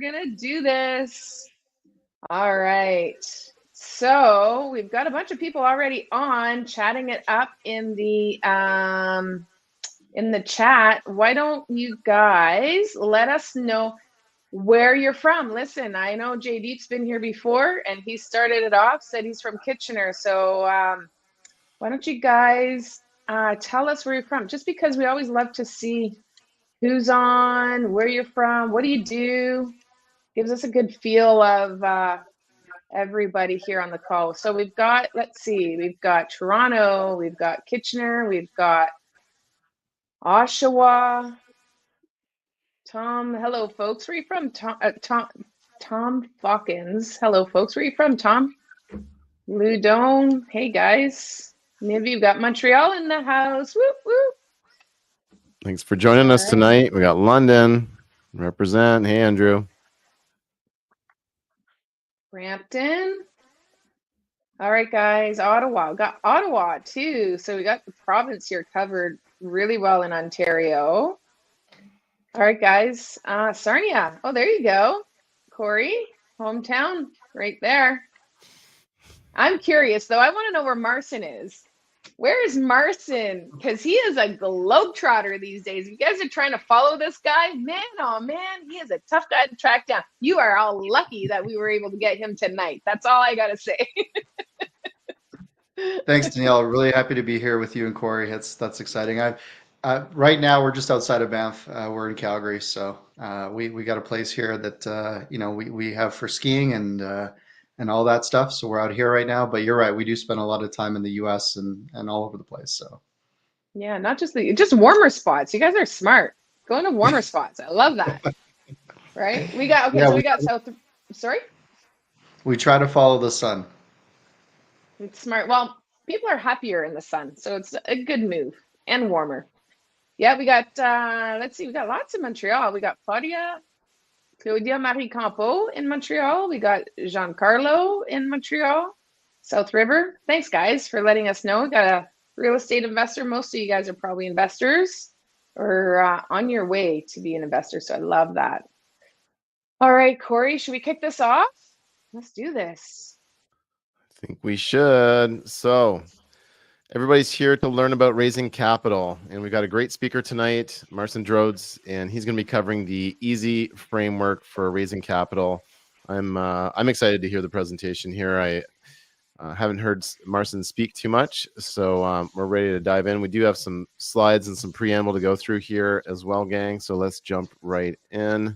gonna do this. All right. So we've got a bunch of people already on chatting it up in the chat. Why don't you guys let us know where you're from? Listen, I know JD's been here before and he started it off, said he's from Kitchener. So why don't you guys tell us where you're from? Just because we always love to see who's on, where you're from, what do you do? Gives us a good feel of everybody here on the call. So we've got, let's see, we've got Toronto, we've got Kitchener, we've got Oshawa. Tom, hello folks. Where are you from? Tom Fawkins. Hello folks. Where are you from, Tom? Ludone. Hey guys. Maybe you've got Montreal in the house. Whoop whoop. Thanks for joining us tonight. We got London. Represent. Hey, Andrew. Brampton. All right, guys. Ottawa. We got Ottawa too. So we got the province here covered really well in Ontario. All right, guys. Sarnia. Oh, there you go. Corey, hometown, right there. I'm curious, though. I want to know where Marcin is. Where is Marcin? Because he is a globetrotter these days. If you guys are trying to follow this guy, man, oh man, he is a tough guy to track down. You are all lucky that we were able to get him tonight. That's all I got to say. Thanks, Danielle. Really happy to be here with you and Corey. That's exciting. Right now we're just outside of Banff. We're in Calgary, so we got a place here that we have for skiing and all that stuff. So we're out here right now. But you're right, we do spend a lot of time in the U.S. and all over the place. So yeah, not just just warmer spots. You guys are smart. Going to warmer spots. I love that. Right? We got so we got South. Sorry. We try to follow the sun. It's smart. Well, people are happier in the sun, so it's a good move and warmer. Yeah, we got, let's see, we got lots in Montreal. We got Claudia Marie Campo in Montreal. We got Giancarlo in Montreal, South River. Thanks, guys, for letting us know. We got a real estate investor. Most of you guys are probably investors or on your way to be an investor, so I love that. All right, Corey, should we kick this off? Let's do this. I think we should. So everybody's here to learn about raising capital, and we've got a great speaker tonight, Marcin Drodes, and he's going to be covering the easy framework for raising capital. I'm excited to hear the presentation here. I haven't heard Marcin speak too much, so we're ready to dive in. We do have some slides and some preamble to go through here as well, gang. So let's jump right in.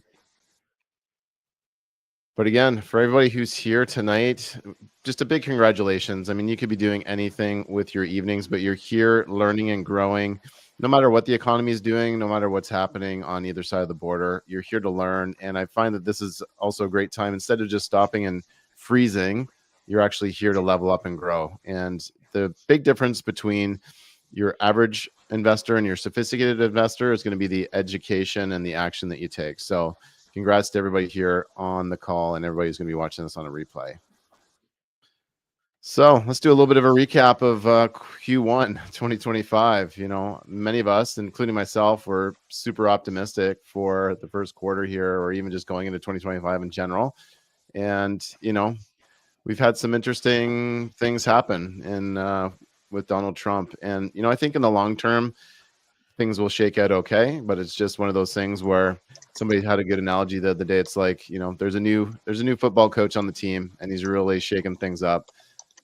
But again, for everybody who's here tonight, just a big congratulations. I mean, you could be doing anything with your evenings, but you're here learning and growing. No matter what the economy is doing, no matter what's happening on either side of the border, you're here to learn. And I find that this is also a great time. Instead of just stopping and freezing, you're actually here to level up and grow. And the big difference between your average investor and your sophisticated investor is going to be the education and the action that you take. So congrats to everybody here on the call and everybody who's going to be watching this on a replay. So let's do a little bit of a recap of Q1 2025. You know, many of us, including myself, were super optimistic for the first quarter here, or even just going into 2025 in general. And, you know, we've had some interesting things happen with Donald Trump. And, you know, I think in the long term, things will shake out okay, but it's just one of those things where somebody had a good analogy the other day. It's like, you know, there's a new football coach on the team and he's really shaking things up.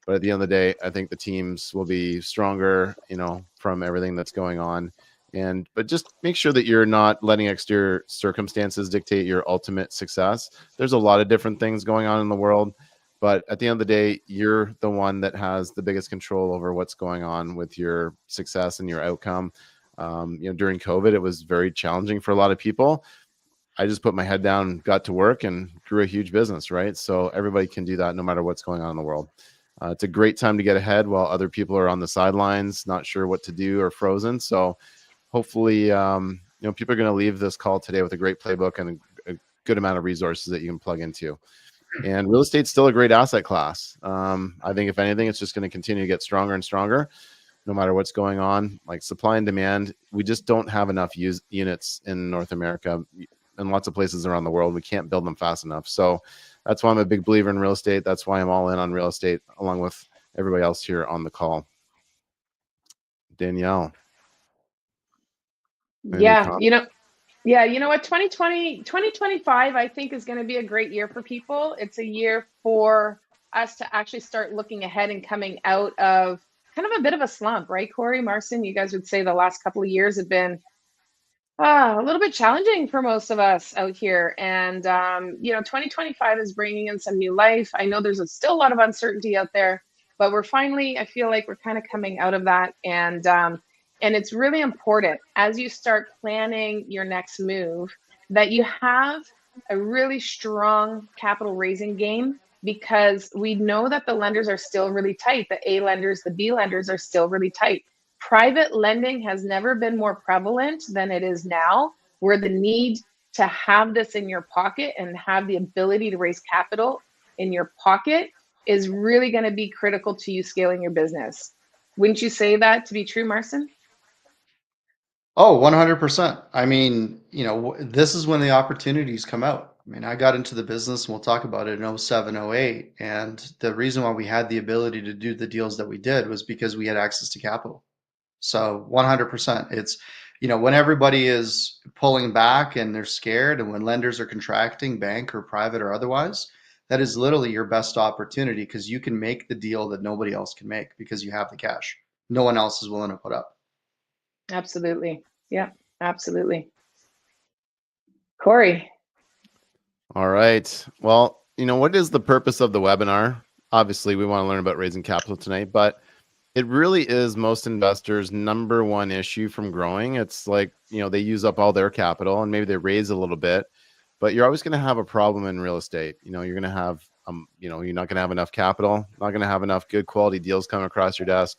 But at the end of the day, I think the teams will be stronger, you know, from everything that's going on. But just make sure that you're not letting exterior circumstances dictate your ultimate success. There's a lot of different things going on in the world, but at the end of the day, you're the one that has the biggest control over what's going on with your success and your outcome. You know, during COVID, it was very challenging for a lot of people. I just put my head down, got to work, and grew a huge business, right? So everybody can do that no matter what's going on in the world. It's a great time to get ahead while other people are on the sidelines, not sure what to do or frozen. So hopefully, you know, people are going to leave this call today with a great playbook and a good amount of resources that you can plug into. And real estate's still a great asset class. I think if anything, it's just going to continue to get stronger and stronger, no matter what's going on. Like supply and demand, we just don't have enough units in North America. in lots of places around the world. We can't build them fast enough. So that's why I'm a big believer in real estate. That's why I'm all in on real estate, along with everybody else here on the call. Danielle. Yeah, you know what? 2025, I think, is going to be a great year for people. It's a year for us to actually start looking ahead and coming out of kind of a bit of a slump, right, Corey, Marcin? You guys would say the last couple of years have been a little bit challenging for most of us out here. And, 2025 is bringing in some new life. I know there's still a lot of uncertainty out there, but we're finally, I feel like we're kind of coming out of that. And it's really important as you start planning your next move that you have a really strong capital raising game, because we know that the lenders are still really tight. The A lenders, the B lenders are still really tight. Private lending has never been more prevalent than it is now, where the need to have this in your pocket and have the ability to raise capital in your pocket is really going to be critical to you scaling your business. Wouldn't you say that to be true, Marcin? Oh, 100%. I mean, this is when the opportunities come out. I mean, I got into the business, and we'll talk about it, in 07, 08. And the reason why we had the ability to do the deals that we did was because we had access to capital. So 100%. It's, when everybody is pulling back and they're scared, and when lenders are contracting, bank or private or otherwise, that is literally your best opportunity, because you can make the deal that nobody else can make because you have the cash. No one else is willing to put up. Absolutely. Yeah, absolutely. Corey. All right. Well, what is the purpose of the webinar? Obviously, we want to learn about raising capital tonight, but it really is most investors' number one issue from growing. It's like, they use up all their capital and maybe they raise a little bit, but you're always going to have a problem in real estate. You're going to have, you're not going to have enough capital, not going to have enough good quality deals come across your desk,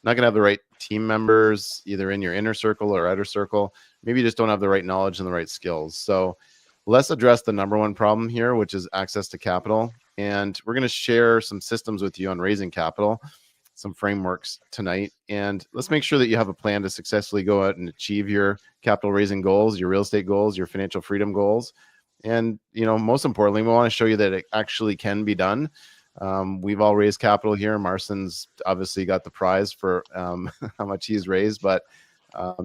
not going to have the right team members, either in your inner circle or outer circle. Maybe you just don't have the right knowledge and the right skills. So let's address the number one problem here, which is access to capital. And we're going to share some systems with you on raising capital, some frameworks tonight. And let's make sure that you have a plan to successfully go out and achieve your capital raising goals, your real estate goals, your financial freedom goals. And, most importantly, we want to show you that it actually can be done. We've all raised capital here. Marcin's obviously got the prize for how much he's raised, but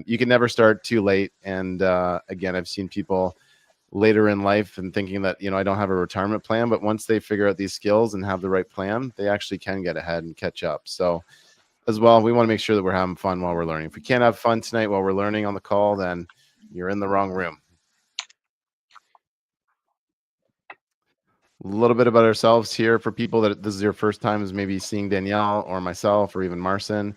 you can never start too late. And again, I've seen people later in life and thinking that, I don't have a retirement plan, but once they figure out these skills and have the right plan, they actually can get ahead and catch up. So as well, we want to make sure that we're having fun while we're learning. If we can't have fun tonight while we're learning on the call, then you're in the wrong room. A little bit about ourselves here for people that this is your first time is maybe seeing Danielle or myself or even Marcin.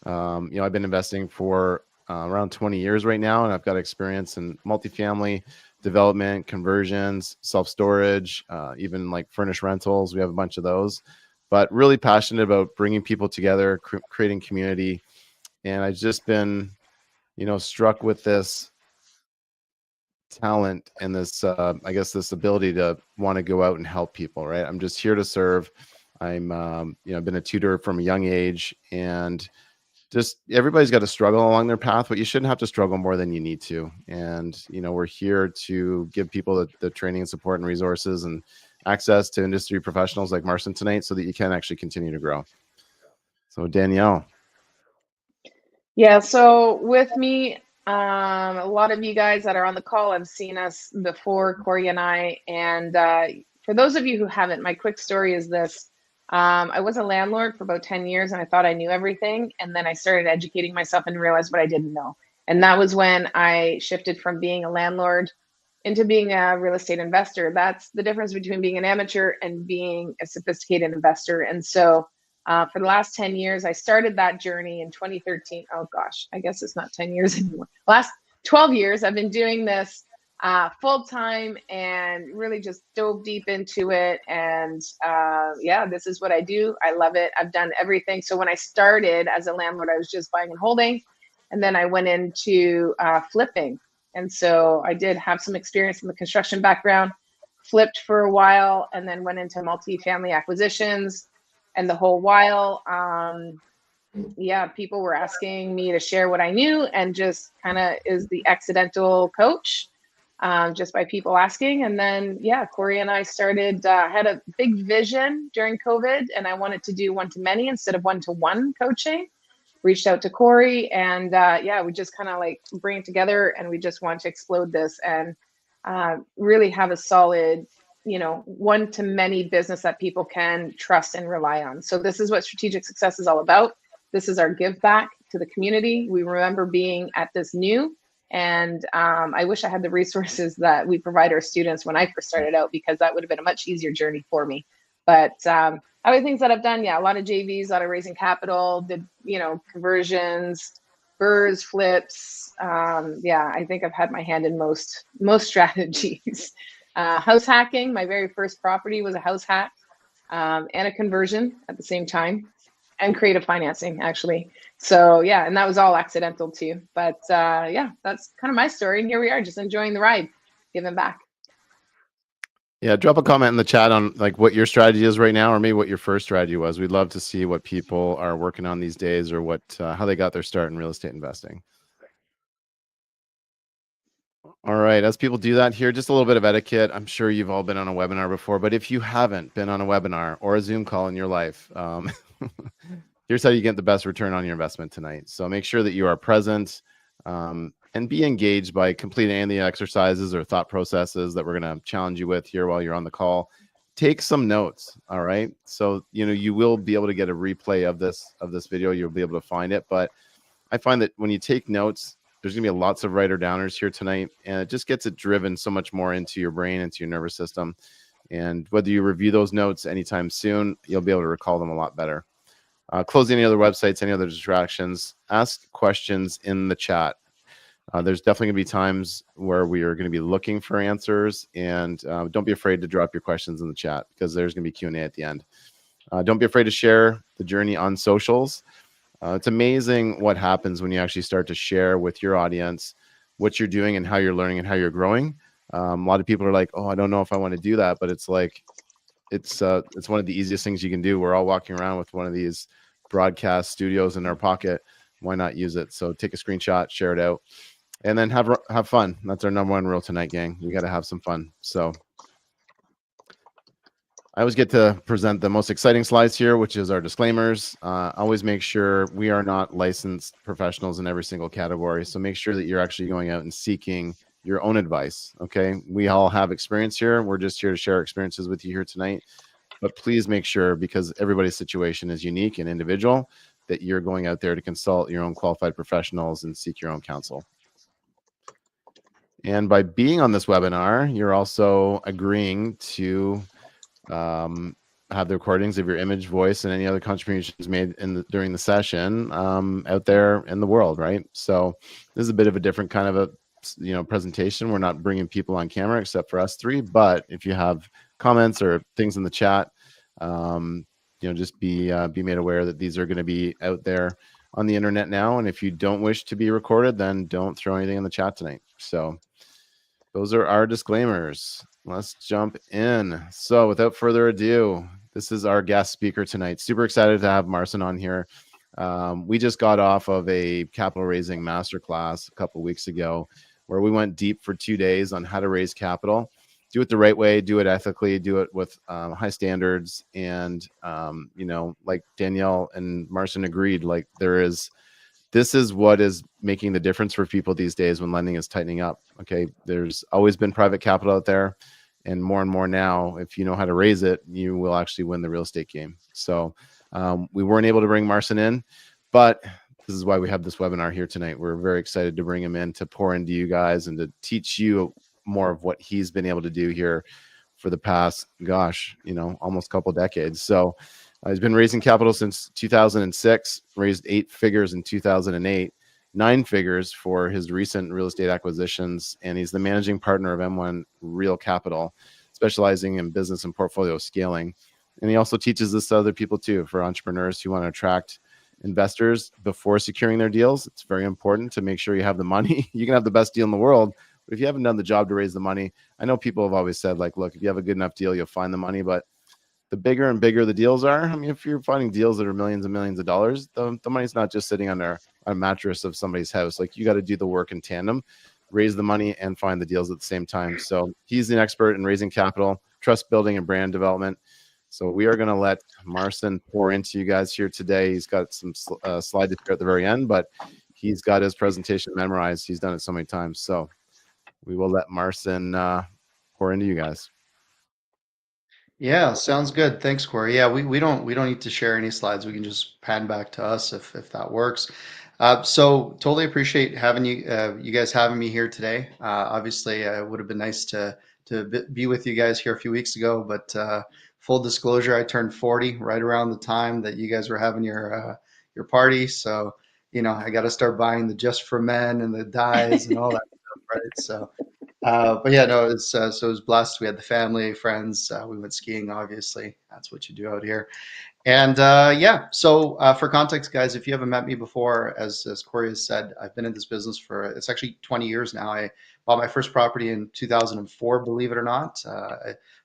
I've been investing for around 20 years right now, and I've got experience in multifamily development, conversions, self-storage, even like furnished rentals. We have a bunch of those, but really passionate about bringing people together, creating community. And I've just been, struck with this talent and this, this ability to want to go out and help people, right? I'm just here to serve. I'm, I've been a tutor from a young age, and just everybody's got to struggle along their path, but you shouldn't have to struggle more than you need to. And, we're here to give people the training and support and resources and access to industry professionals like Marcin tonight so that you can actually continue to grow. So Danielle. Yeah, so with me, a lot of you guys that are on the call have seen us before, Corey and I. And for those of you who haven't, my quick story is this. I was a landlord for about 10 years and I thought I knew everything. And then I started educating myself and realized what I didn't know. And that was when I shifted from being a landlord into being a real estate investor. That's the difference between being an amateur and being a sophisticated investor. And so for the last 10 years, I started that journey in 2013. Oh gosh, I guess it's not 10 years anymore. Last 12 years, I've been doing this full time and really just dove deep into it. And this is what I do. I love it. I've done everything. So when I started as a landlord, I was just buying and holding. And then I went into flipping. And so I did have some experience in the construction background, flipped for a while, and then went into multifamily acquisitions. And the whole while, people were asking me to share what I knew and just kind of is the accidental coach. just by people asking. And then, yeah, Corey and I started, had a big vision during COVID, and I wanted to do one-to-many instead of one-to-one coaching. Reached out to Corey, and yeah, we just kind of like bring it together, and we just want to explode this and really have a solid, you know, one-to-many business that people can trust and rely on. So this is what strategic success is all about. This is our give back to the community. We remember being at this new, and I wish I had the resources that we provide our students when I first started out, because that would have been a much easier journey for me. But other things that I've done, yeah, a lot of JVs, a lot of raising capital, did, you know, conversions, burrs, flips. Yeah, I think I've had my hand in most strategies. House hacking, my very first property was a house hack and a conversion at the same time, and creative financing, actually. So yeah, and that was all accidental too. But yeah, that's kind of my story. And here we are, just enjoying the ride, giving back. Yeah, drop a comment in the chat on like what your strategy is right now, or maybe what your first strategy was. We'd love to see what people are working on these days, or what how they got their start in real estate investing. All right, as people do that here, just a little bit of etiquette. I'm sure you've all been on a webinar before, but if you haven't been on a webinar or a Zoom call in your life, here's how you get the best return on your investment tonight. So make sure that you are present and be engaged by completing any of the exercises or thought processes that we're going to challenge you with here while you're on the call. Take some notes. All right. So, you know, you will be able to get a replay of this video. You'll be able to find it. But I find that when you take notes, there's going to be lots of writer downers here tonight, and it just gets it driven so much more into your brain, into your nervous system. And whether you review those notes anytime soon, you'll be able to recall them a lot better. Close any other websites, any other distractions, ask questions in the chat. There's definitely going to be times where we are going to be looking for answers, and don't be afraid to drop your questions in the chat, because there's going to be Q&A at the end. Don't be afraid to share the journey on socials. It's amazing what happens when you actually start to share with your audience what you're doing and how you're learning and how you're growing. A lot of people are like, oh, I don't know if I want to do that, but it's like, it's one of the easiest things you can do. We're all walking around with one of these broadcast studios in our pocket. Why not use it? So take a screenshot, share it out, and then have fun. That's our number one rule tonight, gang. We got to have some fun. So I always get to present the most exciting slides here, which is our disclaimers. Always make sure we are not licensed professionals in every single category. So make sure that you're actually going out and seeking your own advice. Okay. We all have experience here. We're just here to share experiences with you here tonight. But please make sure, because everybody's situation is unique and individual, that you're going out there to consult your own qualified professionals and seek your own counsel. And by being on this webinar, you're also agreeing to have the recordings of your image, voice, and any other contributions made during the session out there in the world, right? So this is a bit of a different kind of a presentation. We're not bringing people on camera except for us three, but if you have comments or things in the chat, just be made aware that these are going to be out there on the internet now. And if you don't wish to be recorded, then don't throw anything in the chat tonight. So those are our disclaimers. Let's jump in. So without further ado, this is our guest speaker tonight. Super excited to have Marcin on here. We just got off of a capital raising masterclass a couple of weeks ago, where we went deep for 2 days on how to raise capital. Do it the right way, do it ethically, do it with high standards. And, like Danielle and Marcin agreed, like this is what is making the difference for people these days when lending is tightening up. Okay. There's always been private capital out there, and more now, if you know how to raise it, you will actually win the real estate game. So we weren't able to bring Marcin in, but this is why we have this webinar here tonight. We're very excited to bring him in to pour into you guys and to teach you more of what he's been able to do here for the past, almost a couple of decades. So he's been raising capital since 2006, raised 8 figures in 2008, 9 figures for his recent real estate acquisitions. And he's the managing partner of M1 Real Capital, specializing in business and portfolio scaling. And he also teaches this to other people too, for entrepreneurs who want to attract investors before securing their deals. It's very important to make sure you have the money. You can have the best deal in the world, but if you haven't done the job to raise the money, I know people have always said, like, look, if you have a good enough deal, you'll find the money. But the bigger and bigger the deals are, I mean, if you're finding deals that are millions and millions of dollars, the money's not just sitting under a mattress of somebody's house. Like, you got to do the work in tandem raise the money and find the deals at the same time. So he's an expert in raising capital, trust building, and brand development. So we are going to let Marcin pour into you guys here today. He's got some slide to share at the very end, but he's got his presentation memorized. He's done it so many times. So we will let Marcin pour into you guys. Yeah, sounds good. Thanks, Corey. Yeah, we don't need to share any slides. We can just pan back to us if that works. So totally appreciate having you guys having me here today. Obviously, it would have been nice to be with you guys here a few weeks ago, but full disclosure, I turned 40 right around the time that you guys were having your party. So I got to start buying the Just for Men and the dyes and all that stuff, right? So. But yeah, no, it's so it was blessed. We had the family, friends. We went skiing, obviously. That's what you do out here. And yeah, so for context, guys, if you haven't met me before, as Corey has said, I've been in this business for, it's actually 20 years now. I bought my first property in 2004, believe it or not.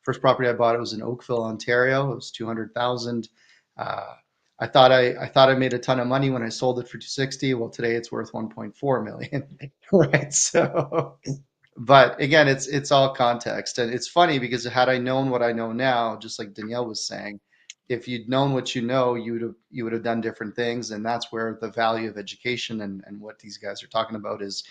First property I bought, it was in Oakville, Ontario. It was 200,000. I thought I made a ton of money when I sold it for 260. Well, today it's worth 1.4 million, right? So. But again, it's all context, and it's funny because had I known what I know now, just like Danielle was saying, if you'd known what you know, you would have done different things, and that's where the value of education and what these guys are talking about is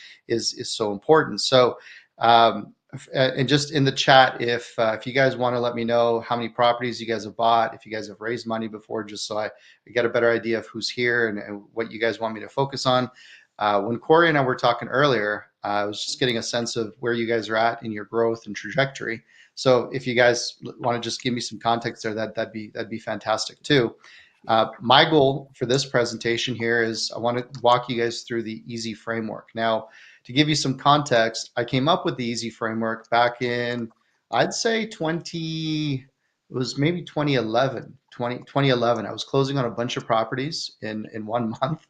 so important. So, and just in the chat, if you guys want to let me know how many properties you guys have bought, if you guys have raised money before, just so I get a better idea of who's here and what you guys want me to focus on. When Corey and I were talking earlier, I was just getting a sense of where you guys are at in your growth and trajectory. So if you guys want to just give me some context there, that'd be fantastic too. My goal for this presentation here is I want to walk you guys through the EASY framework. Now, to give you some context, I came up with the EASY framework back in, I'd say it was maybe 2011. I was closing on a bunch of properties in 1 month.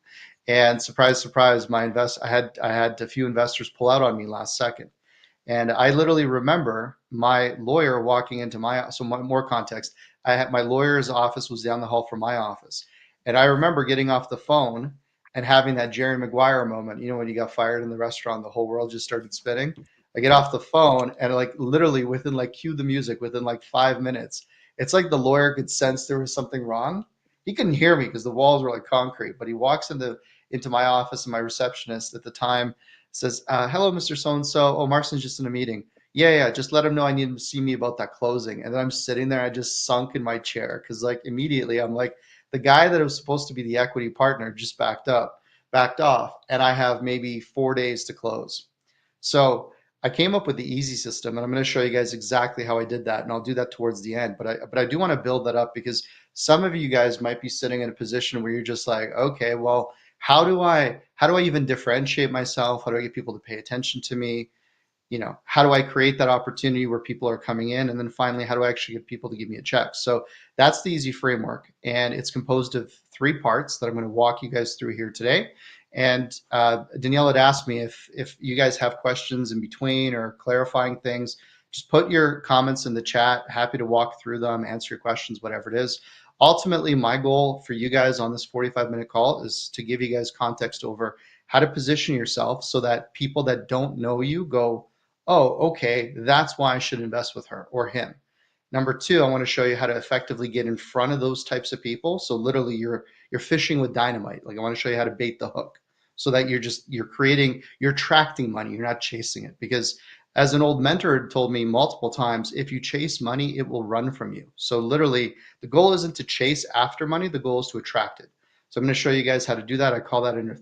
And surprise, surprise, I had a few investors pull out on me last second. And I literally remember my lawyer walking into more context. My lawyer's office was down the hall from my office. And I remember getting off the phone and having that Jerry Maguire moment, when you got fired in the restaurant, the whole world just started spinning. I get off the phone and literally cue the music, within 5 minutes, it's like the lawyer could sense there was something wrong. He couldn't hear me because the walls were like concrete, but he walks into my office, and my receptionist at the time says, hello, Mr. So-and-so. Oh, Marcin's just in a meeting. Yeah. Just let him know I need him to see me about that closing. And then I'm sitting there, I just sunk in my chair because immediately I'm like, the guy that was supposed to be the equity partner just backed off, and I have maybe 4 days to close. So I came up with the EASY system, and I'm going to show you guys exactly how I did that, and I'll do that towards the end. But I do want to build that up because some of you guys might be sitting in a position where you're just like, okay, well, how do I even differentiate myself? How do I get people to pay attention to me? How do I create that opportunity where people are coming in? And then finally, how do I actually get people to give me a check? So that's the EASY framework. And it's composed of 3 parts that I'm going to walk you guys through here today. And Danielle had asked me if you guys have questions in between or clarifying things, just put your comments in the chat. Happy to walk through them, answer your questions, whatever it is. Ultimately, my goal for you guys on this 45-minute call is to give you guys context over how to position yourself so that people that don't know you go, oh, okay, that's why I should invest with her or him. Number 2, I want to show you how to effectively get in front of those types of people. So literally you're fishing with dynamite. I want to show you how to bait the hook so that you're attracting money. You're not chasing it, because as an old mentor had told me multiple times, if you chase money, it will run from you. So literally the goal isn't to chase after money. The goal is to attract it. So I'm going to show you guys how to do that. I call that an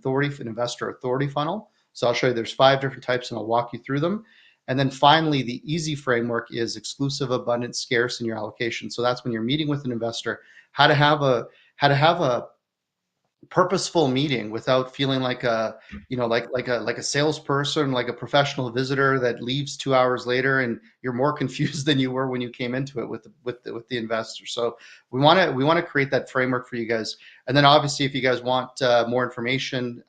investor authority funnel. So I'll show you there's 5 different types, and I'll walk you through them. And then finally, the EASY framework is exclusive, abundant, scarce in your allocation. So that's when you're meeting with an investor, how to have a purposeful meeting without feeling like a salesperson, like a professional visitor that leaves 2 hours later and you're more confused than you were when you came into it with the investor. So we want to create that framework for you guys. And then obviously, if you guys want more information,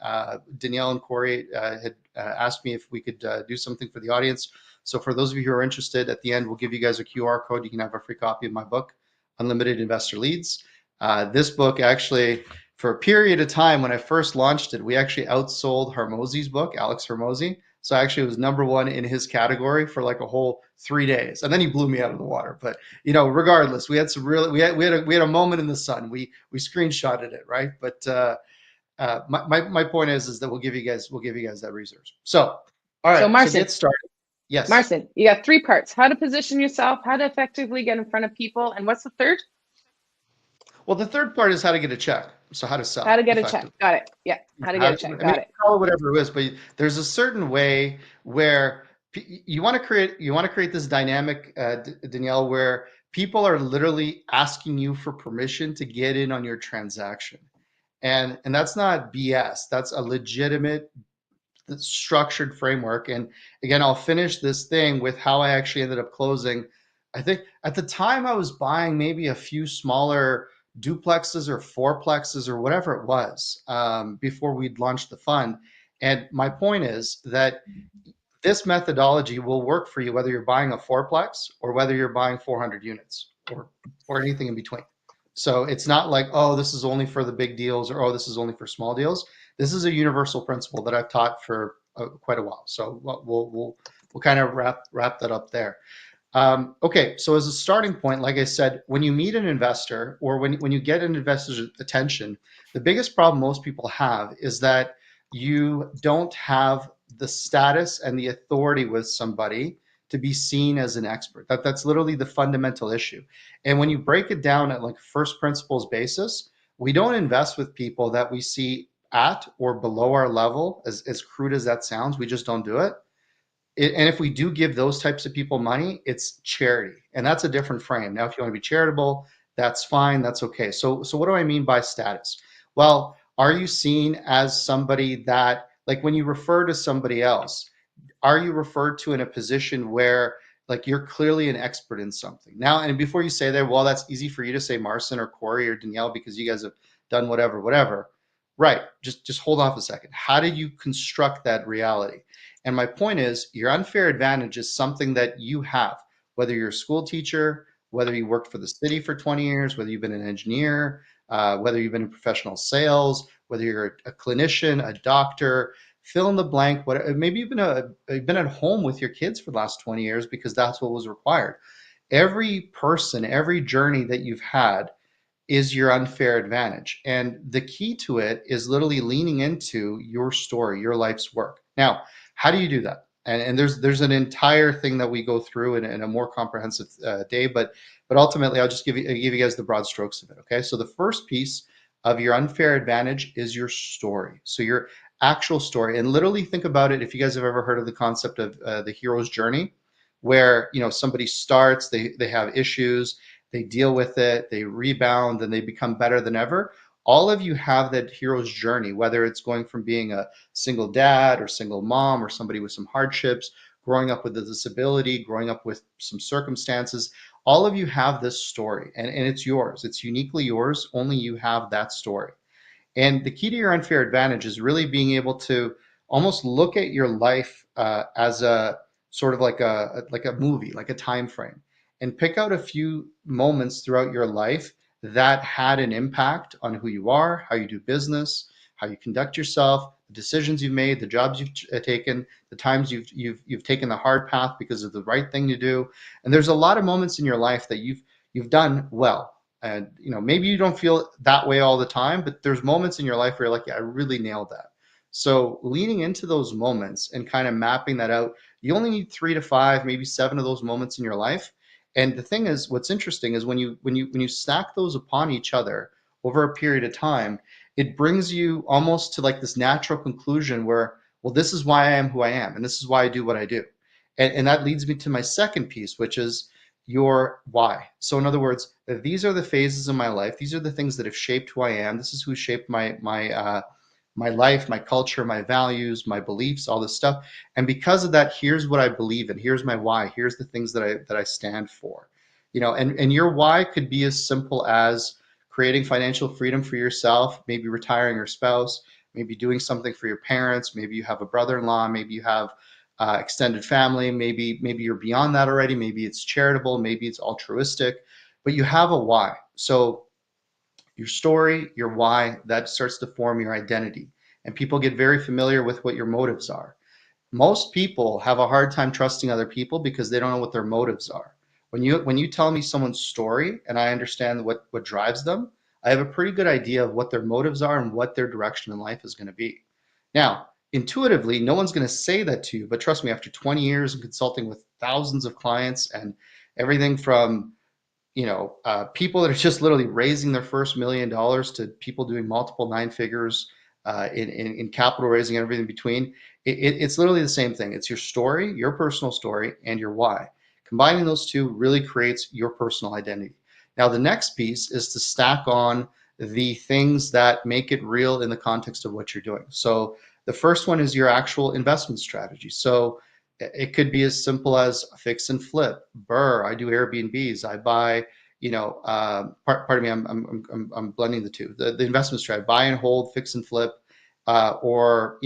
Danielle and Corey had asked me if we could do something for the audience. So for those of you who are interested, at the end, we'll give you guys a QR code. You can have a free copy of my book, Unlimited Investor Leads. This book actually, for a period of time when I first launched it, we actually outsold Hormozi's book, Alex Hormozi. So actually, it was #1 in his category for like a whole 3 days, and then he blew me out of the water. But regardless, we had some really we had a moment in the sun. We screenshotted it, right? But my point is that we'll give you guys that resource. So all right, So Marcin, get started. Yes, Marcin, you got 3 parts: how to position yourself, how to effectively get in front of people, and what's the third? Well, the third part is how to get a check. So how to sell. How to get a check. Got it. Yeah. How to get a check. Got it. Call it whatever it is, but there's a certain way where you want to create this dynamic, Danielle, where people are literally asking you for permission to get in on your transaction, and that's not BS. That's a legitimate, structured framework. And again, I'll finish this thing with how I actually ended up closing. I think at the time I was buying maybe a few smaller duplexes or fourplexes or whatever it was, before we'd launched the fund. And my point is that this methodology will work for you whether you're buying a fourplex or whether you're buying 400 units or anything in between. So it's not like, oh, this is only for the big deals, or oh, this is only for small deals. This is a universal principle that I've taught for quite a while. So we'll kind of wrap that up there. Okay, so as a starting point, like I said, when you meet an investor or when you get an investor's attention, the biggest problem most people have is that you don't have the status and the authority with somebody to be seen as an expert. That's literally the fundamental issue. And when you break it down at like first principles basis, we don't invest with people that we see at or below our level, as crude as that sounds. We just don't do it. And if we do give those types of people money, it's charity. And that's a different frame. Now, if you want to be charitable, that's fine. That's okay. So what do I mean by status? Well, are you seen as somebody that, like when you refer to somebody else, are you referred to in a position where like you're clearly an expert in something? Now, and before you say that, well, that's easy for you to say, Marcin or Corey or Danielle, because you guys have done whatever. Right. Just hold off a second. How did you construct that reality? And my point is, your unfair advantage is something that you have, whether you're a school teacher, whether you worked for the city for 20 years, whether you've been an engineer, whether you've been in professional sales, whether you're a clinician, a doctor, fill in the blank. Maybe you've been at home with your kids for the last 20 years because that's what was required. Every person, every journey that you've had is your unfair advantage. And the key to it is literally leaning into your story, your life's work. Now, how do you do that? And there's an entire thing that we go through in a more comprehensive day, but ultimately I'll just give you guys the broad strokes of it. Okay, so the first piece of your unfair advantage is your story. So your actual story, and literally think about it. If you guys have ever heard of the concept of the hero's journey, where somebody starts, they have issues, they deal with it, they rebound, and they become better than ever. All of you have that hero's journey, whether it's going from being a single dad or single mom or somebody with some hardships, growing up with a disability, growing up with some circumstances. All of you have this story, and it's yours. It's uniquely yours. Only you have that story. And the key to your unfair advantage is really being able to almost look at your life as a sort of like a movie, like a time frame, and pick out a few moments throughout your life that had an impact on who you are, how you do business, how you conduct yourself, the decisions you've made, the jobs you've taken, the times you've taken the hard path because of the right thing to do. And there's a lot of moments in your life that you've done well. And maybe you don't feel that way all the time, but there's moments in your life where you're like, yeah, I really nailed that. So leaning into those moments and kind of mapping that out, you only need 3 to 5, maybe 7 of those moments in your life. And the thing is, what's interesting is when you stack those upon each other over a period of time, it brings you almost to like this natural conclusion where, well, this is why I am who I am, and this is why I do what I do. And that leads me to my second piece, which is your why. So in other words, these are the phases in my life. These are the things that have shaped who I am. This is who shaped my life, my culture, my values, my beliefs, all this stuff. And because of that, here's what I believe in. Here's my why. Here's the things that I stand for. And your why could be as simple as creating financial freedom for yourself, maybe retiring your spouse, maybe doing something for your parents, maybe you have a brother-in-law, maybe you have extended family, maybe you're beyond that already, maybe it's charitable, maybe it's altruistic, but you have a why. So your story, your why, that starts to form your identity. And people get very familiar with what your motives are. Most people have a hard time trusting other people because they don't know what their motives are. When you tell me someone's story and I understand what drives them, I have a pretty good idea of what their motives are and what their direction in life is going to be. Now, intuitively, no one's going to say that to you, but trust me, after 20 years of consulting with thousands of clients and everything from people that are just literally raising their first $1 million to people doing multiple nine figures in capital raising and everything in between. It's literally the same thing. It's your story, your personal story, and your why. Combining those two really creates your personal identity. Now, the next piece is to stack on the things that make it real in the context of what you're doing. So the first one is your actual investment strategy. So it could be as simple as fix and flip. I do Airbnbs. I buy, pardon me, I'm blending the two. The investment strategy: buy and hold, fix and flip, or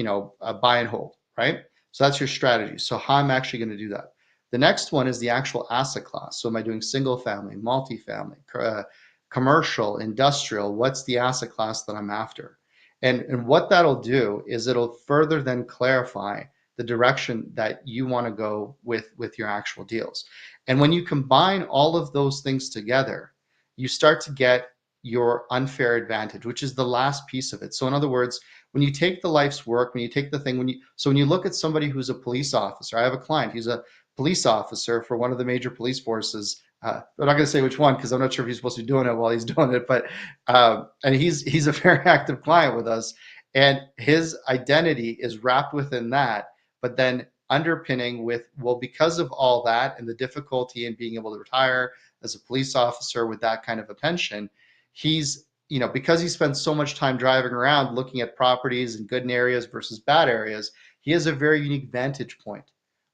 buy and hold. Right. So that's your strategy. So how I'm actually going to do that. The next one is the actual asset class. So am I doing single family, multifamily, commercial, industrial? What's the asset class that I'm after? And what that'll do is it'll further then clarify the direction that you want to go with your actual deals. And when you combine all of those things together, you start to get your unfair advantage, which is the last piece of it. So in other words, when you take the life's work, when you take the thing, when you look at somebody who's a police officer, I have a client, he's a police officer for one of the major police forces. I'm not going to say which one because I'm not sure if he's supposed to be doing it while he's doing it, but and he's a very active client with us, and his identity is wrapped within that. But then underpinning with, well, because of all that and the difficulty in being able to retire as a police officer with that kind of a pension, he's, because he spends so much time driving around looking at properties in good areas versus bad areas, he has a very unique vantage point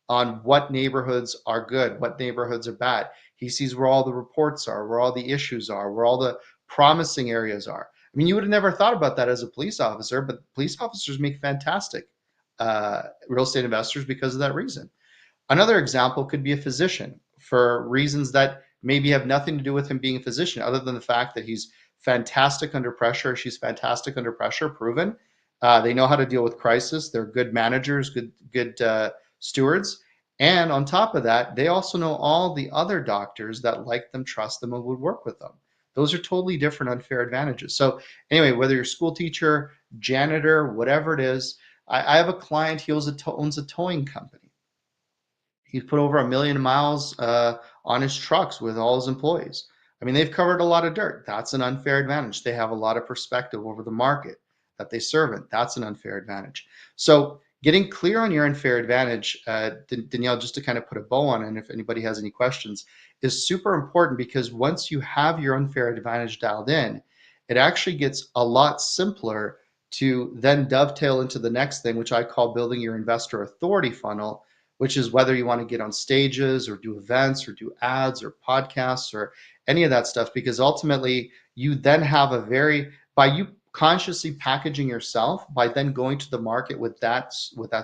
on what neighborhoods are good, what neighborhoods are bad. He sees where all the reports are, where all the issues are, where all the promising areas are. I mean, you would have never thought about that as a police officer, but police officers make fantastic real estate investors because of that reason. Another example could be a physician, for reasons that maybe have nothing to do with him being a physician, other than the fact that he's fantastic under pressure. She's fantastic under pressure, proven. They know how to deal with crisis. They're good managers, good stewards. And on top of that, they also know all the other doctors that like them, trust them, and would work with them. Those are totally different unfair advantages. So anyway, whether you're a school teacher, janitor, whatever it is, I have a client, he owns a towing company. He's put over 1 million miles on his trucks with all his employees. I mean, they've covered a lot of dirt. That's an unfair advantage. They have a lot of perspective over the market that they serve in. That's an unfair advantage. So getting clear on your unfair advantage, Danielle, just to kind of put a bow on it, and if anybody has any questions, is super important, because once you have your unfair advantage dialed in, it actually gets a lot simpler to then dovetail into the next thing, which I call building your investor authority funnel, which is whether you want to get on stages or do events or do ads or podcasts or any of that stuff, because ultimately you then have by you consciously packaging yourself, by then going to the market with that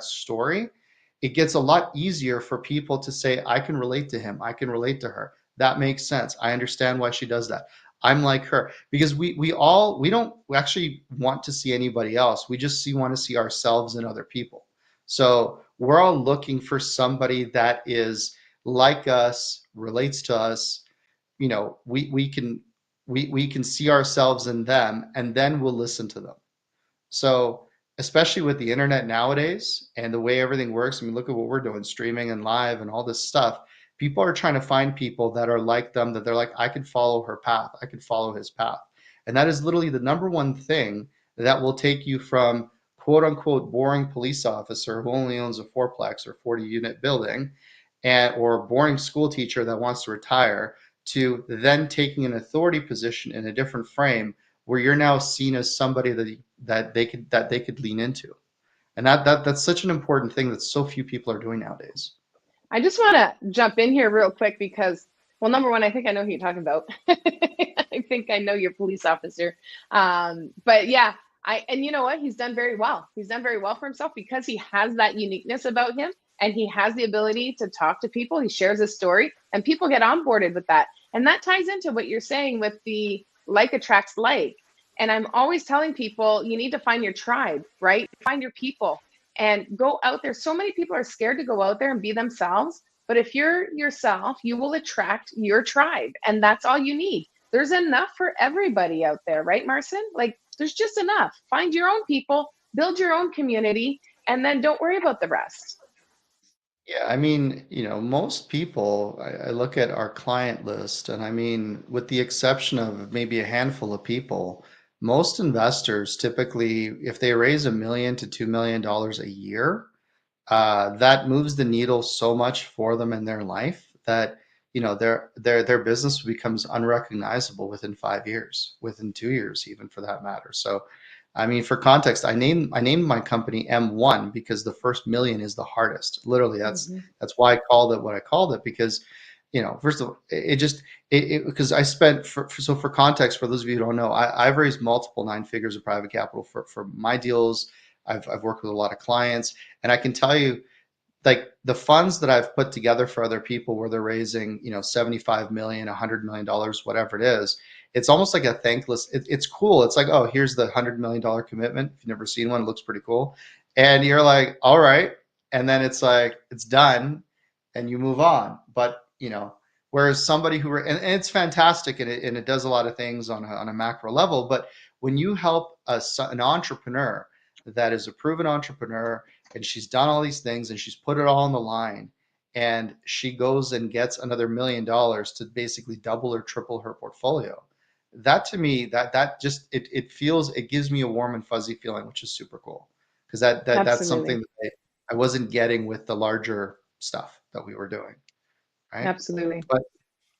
story, it gets a lot easier for people to say, I can relate to him, I can relate to her. That makes sense. I understand why she does that. I'm like her, because we don't actually want to see anybody else. We just want to see ourselves and other people. So we're all looking for somebody that is like us, relates to us. We can see ourselves in them, and then we'll listen to them. So especially with the internet nowadays and the way everything works, I mean, look at what we're doing, streaming and live and all this stuff. People are trying to find people that are like them, that they're like, I could follow her path, I could follow his path. And that is literally the number one thing that will take you from quote unquote boring police officer who only owns a fourplex or 40 unit building, or boring school teacher that wants to retire, to then taking an authority position in a different frame, where you're now seen as somebody that they could lean into. And that's such an important thing that so few people are doing nowadays. I just want to jump in here real quick because, well, number one, I think I know who you're talking about. I think I know your police officer. But yeah, and you know what? He's done very well. He's done very well for himself because he has that uniqueness about him, and he has the ability to talk to people. He shares his story, and people get onboarded with that. And that ties into what you're saying with the like attracts like. And I'm always telling people, you need to find your tribe, right? Find your people. and go out there. So many people are scared to go out there and be themselves. But if you're yourself, you will attract your tribe. And that's all you need. There's enough for everybody out there, right, Marcin? Like, there's just enough. Find your own people, build your own community, and then don't worry about the rest. Yeah, I mean, most people, I look at our client list, and I mean, with the exception of maybe a handful of people, most investors typically, if they raise $1 million to $2 million a year, that moves the needle so much for them in their life that their business becomes unrecognizable within 5 years, within 2 years, even for that matter. So, I mean, for context, I named my company M1 because the first million is the hardest. Literally, that's why I called it what I called it, because first of all, because I spent for context, for those of you who don't know, I've raised multiple 9 figures of private capital for my deals. I've worked with a lot of clients, and I can tell you, like, the funds that I've put together for other people where they're raising, 75 million, $100 million, whatever it is, it's almost like a thankless, it's cool. It's like, oh, here's the $100 million commitment. If you've never seen one, it looks pretty cool. And you're like, all right. And then it's like, it's done and you move on. But, whereas somebody and it's fantastic, and it does a lot of things on a macro level. But when you help an entrepreneur that is a proven entrepreneur, and she's done all these things and she's put it all on the line, and she goes and gets another $1 million to basically double or triple her portfolio, that to me, that just it gives me a warm and fuzzy feeling, which is super cool, because that's Absolutely. something that I wasn't getting with the larger stuff that we were doing, right? Absolutely.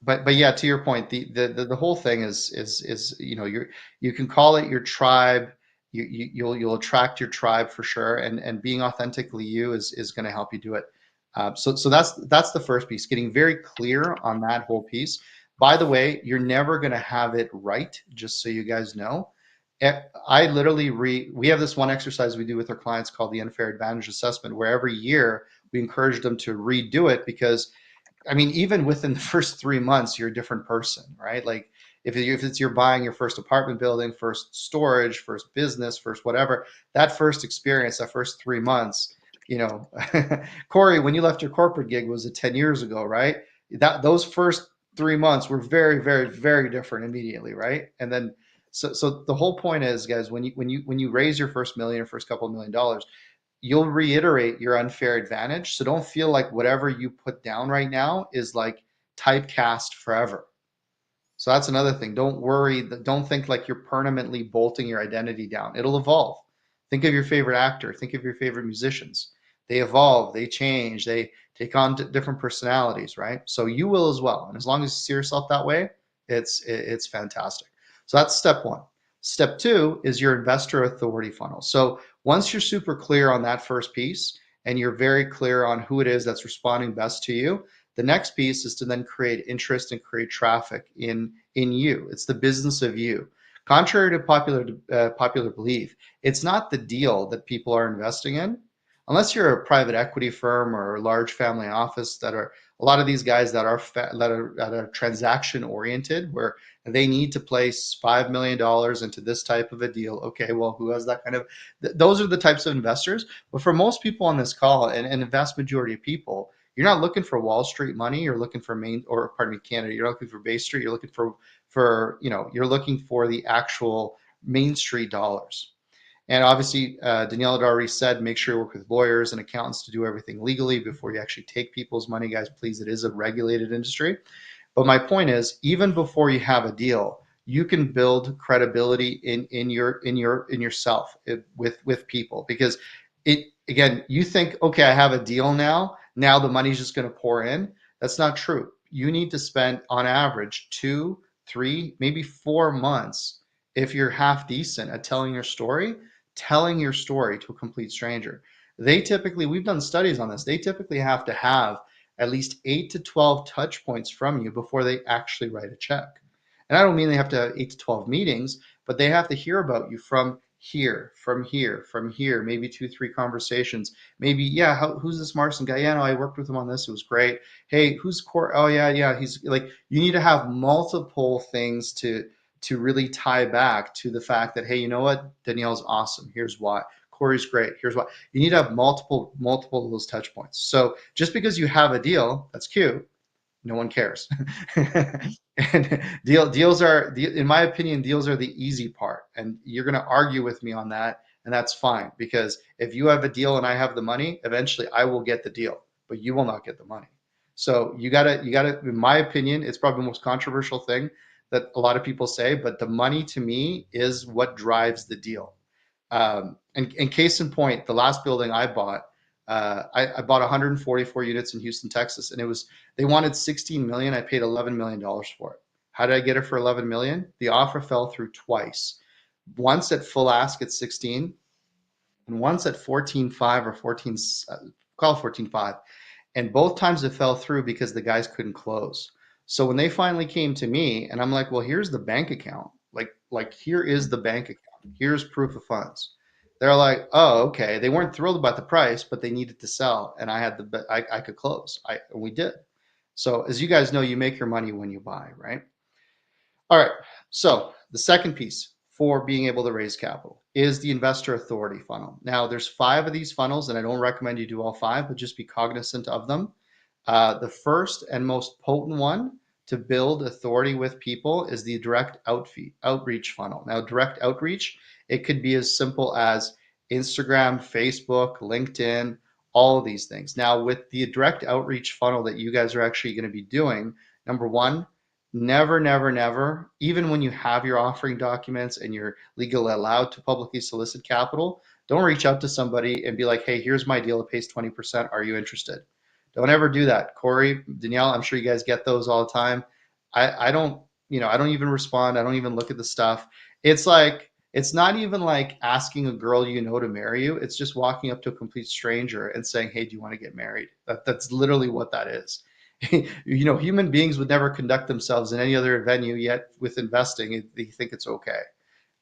But yeah, to your point, the whole thing is you can call it your tribe. You'll attract your tribe for sure, and being authentically you is going to help you do it. So that's the first piece, getting very clear on that whole piece. By the way, you're never going to have it right, just so you guys know. I literally we have this one exercise we do with our clients called the unfair advantage assessment, where every year we encourage them to redo it, because I mean, even within the first 3 months, you're a different person, right? Like, if it's you're buying your first apartment building, first storage, first business, first whatever, that first experience, that first 3 months, Corey, when you left your corporate gig, was it 10 years ago, right? Those first 3 months were very, very, very different immediately, right? And then, so the whole point is, guys, when you raise your first million or first couple of $1 million, you'll reiterate your unfair advantage. So don't feel like whatever you put down right now is like typecast forever. So that's another thing. Don't worry. Don't think like you're permanently bolting your identity down. It'll evolve. Think of your favorite actor. Think of your favorite musicians. They evolve, they change, they take on different personalities, right? So you will as well. And as long as you see yourself that way, it's fantastic. So that's step one. Step two is your investor authority funnel. So once you're super clear on that first piece, and you're very clear on who it is that's responding best to you, the next piece is to then create interest and create traffic in you. It's the business of you. Contrary to popular belief, it's not the deal that people are investing in, unless you're a private equity firm or a large family office. That are a lot of these guys that are transaction oriented, where they need to place $5 million into this type of a deal. Okay, well, who has that kind of? Those are the types of investors. But for most people on this call, and the vast majority of people, you're not looking for Wall Street money. You're looking for Canada. You're looking for Bay Street. You're looking you're looking for the actual Main Street dollars. And obviously, Danielle had already said, make sure you work with lawyers and accountants to do everything legally before you actually take people's money, guys. Please, it is a regulated industry. But my point is, even before you have a deal, you can build credibility in yourself with people, because again, you think, okay, I have a deal now. Now the money's just going to pour in. That's not true. You need to spend on average 2, 3, maybe 4 months, if you're half decent at telling your story to a complete stranger. We've done studies on this. They typically have to have at least 8 to 12 touch points from you before they actually write a check. And I don't mean they have to have 8 to 12 meetings, but they have to hear about you from here, maybe 2, 3 conversations. Maybe, yeah, who's this Marcin guy? Yeah, no, I worked with him on this. It was great. Hey, who's Core? Oh, yeah. He's like, you need to have multiple things to really tie back to the fact that, hey, you know what? Danielle's awesome. Here's why. Corey's great. Here's why. You need to have multiple of those touch points. So just because you have a deal, that's cute. No one cares. And deals are, in my opinion, deals are the easy part. And you're going to argue with me on that. And that's fine, because if you have a deal and I have the money, eventually I will get the deal, but you will not get the money. So you gotta, in my opinion, it's probably the most controversial thing that a lot of people say, but the money to me is what drives the deal. And case in point, the last building I bought, I bought 144 units in Houston, Texas, and they wanted 16 million. I paid $11 million for it. How did I get it for 11 million? The offer fell through twice. Once at full ask at 16, and once at 14.5 or 14, call it 14.5. And both times it fell through because the guys couldn't close. So when they finally came to me, and I'm like, well, here's the bank account. Like here is the bank account. Here's proof of funds. They're like, oh, okay. They weren't thrilled about the price, but they needed to sell, and I could close. And we did. So as you guys know, you make your money when you buy, right? All right. So the second piece for being able to raise capital is the investor authority funnel. Now there's 5 of these funnels, and I don't recommend you do all 5, but just be cognizant of them. The first and most potent one to build authority with people is the direct outreach funnel. Now, direct outreach, it could be as simple as Instagram, Facebook, LinkedIn, all of these things. Now, with the direct outreach funnel that you guys are actually going to be doing, number one, never, even when you have your offering documents and you're legally allowed to publicly solicit capital, don't reach out to somebody and be like, hey, here's my deal, it pays 20%. Are you interested? Don't ever do that. Corey, Danielle, I'm sure you guys get those all the time. I don't even respond. I don't even look at the stuff. It's not even like asking a girl to marry you. It's just walking up to a complete stranger and saying, hey, do you want to get married? That's literally what that is. Human beings would never conduct themselves in any other venue, yet with investing, they think it's okay.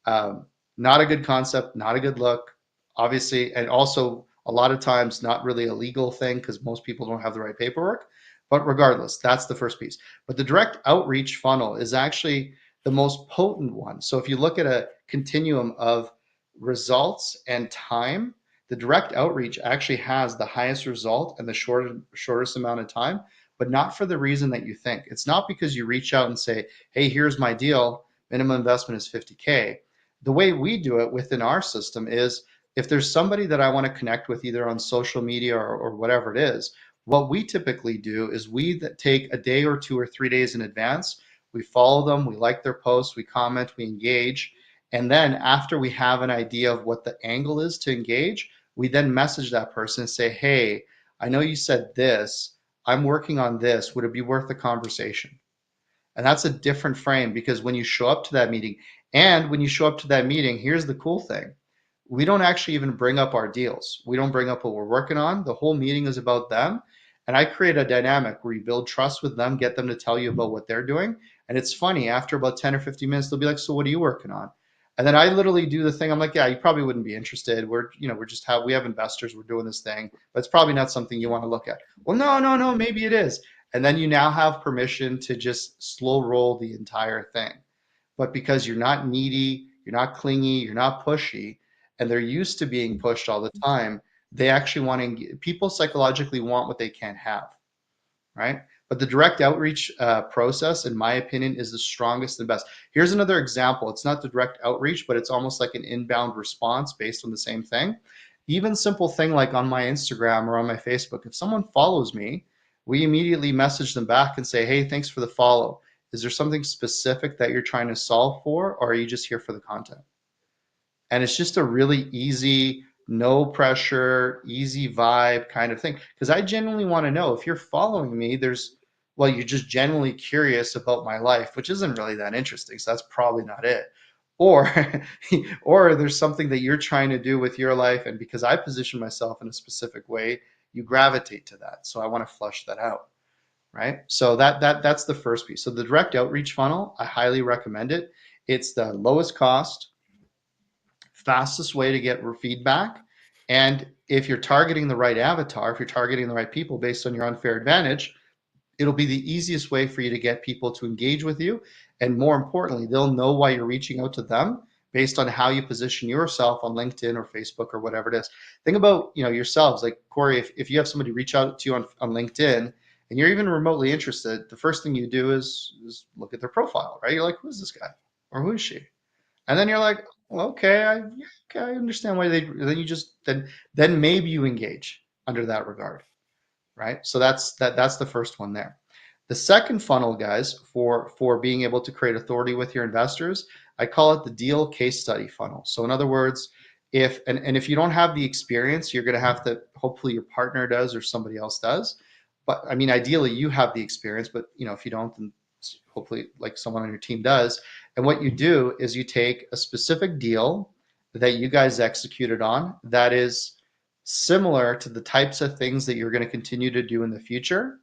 Not a good concept, not a good look, obviously, and also a lot of times not really a legal thing because most people don't have the right paperwork. But regardless, that's the first piece. But the direct outreach funnel is actually the most potent one. So if you look at a continuum of results and time, the direct outreach actually has the highest result and the shortest amount of time, but not for the reason that you think. It's not because you reach out and say, hey, here's my deal, minimum investment is 50K. The way we do it within our system is, if there's somebody that I want to connect with either on social media or whatever it is, what we typically do is we take a day or 2 or 3 days in advance. We follow them, we like their posts, we comment, we engage. And then after we have an idea of what the angle is to engage, we then message that person and say, hey, I know you said this, I'm working on this, would it be worth a conversation? And that's a different frame, because when you show up to that meeting, here's the cool thing. We don't actually even bring up our deals. We don't bring up what we're working on. The whole meeting is about them. And I create a dynamic where you build trust with them, get them to tell you about what they're doing. And it's funny, after about 10 or 15 minutes, they'll be like, so what are you working on? And then I literally do the thing. I'm like, yeah, you probably wouldn't be interested. We have investors, we're doing this thing, but it's probably not something you want to look at. Well, no, maybe it is. And then you now have permission to just slow roll the entire thing. But because you're not needy, you're not clingy, you're not pushy, and they're used to being pushed all the time, they actually people psychologically want what they can't have, right? But the direct outreach process, in my opinion, is the strongest and best. Here's another example. It's not the direct outreach, but it's almost like an inbound response based on the same thing. Even simple thing like on my Instagram or on my Facebook, if someone follows me, we immediately message them back and say, hey, thanks for the follow. Is there something specific that you're trying to solve for, or are you just here for the content? And it's just a really easy, no pressure, easy vibe kind of thing. Because I genuinely want to know, if you're following me, you're just genuinely curious about my life, which isn't really that interesting. So that's probably not it. Or there's something that you're trying to do with your life, and because I position myself in a specific way, you gravitate to that. So I want to flush that out, right? So that's the first piece. So the direct outreach funnel, I highly recommend it. It's the lowest cost, fastest way to get feedback. And if you're targeting the right avatar, if you're targeting the right people based on your unfair advantage, it'll be the easiest way for you to get people to engage with you. And more importantly, they'll know why you're reaching out to them, based on how you position yourself on LinkedIn or Facebook or whatever it is. Think about, yourselves. Like Corey, if you have somebody reach out to you on LinkedIn and you're even remotely interested, the first thing you do is look at their profile, right? You're like, who is this guy or who is she? And then you're like, well, okay, I understand why they. Then you just then maybe you engage under that regard, right? So that's the first one there. The second funnel, guys, for being able to create authority with your investors, I call it the deal case study funnel. So in other words, if you don't have the experience, you're going to have to, hopefully your partner does or somebody else does. But I mean, ideally you have the experience, but if you don't, then hopefully like someone on your team does. And what you do is you take a specific deal that you guys executed on that is similar to the types of things that you're going to continue to do in the future,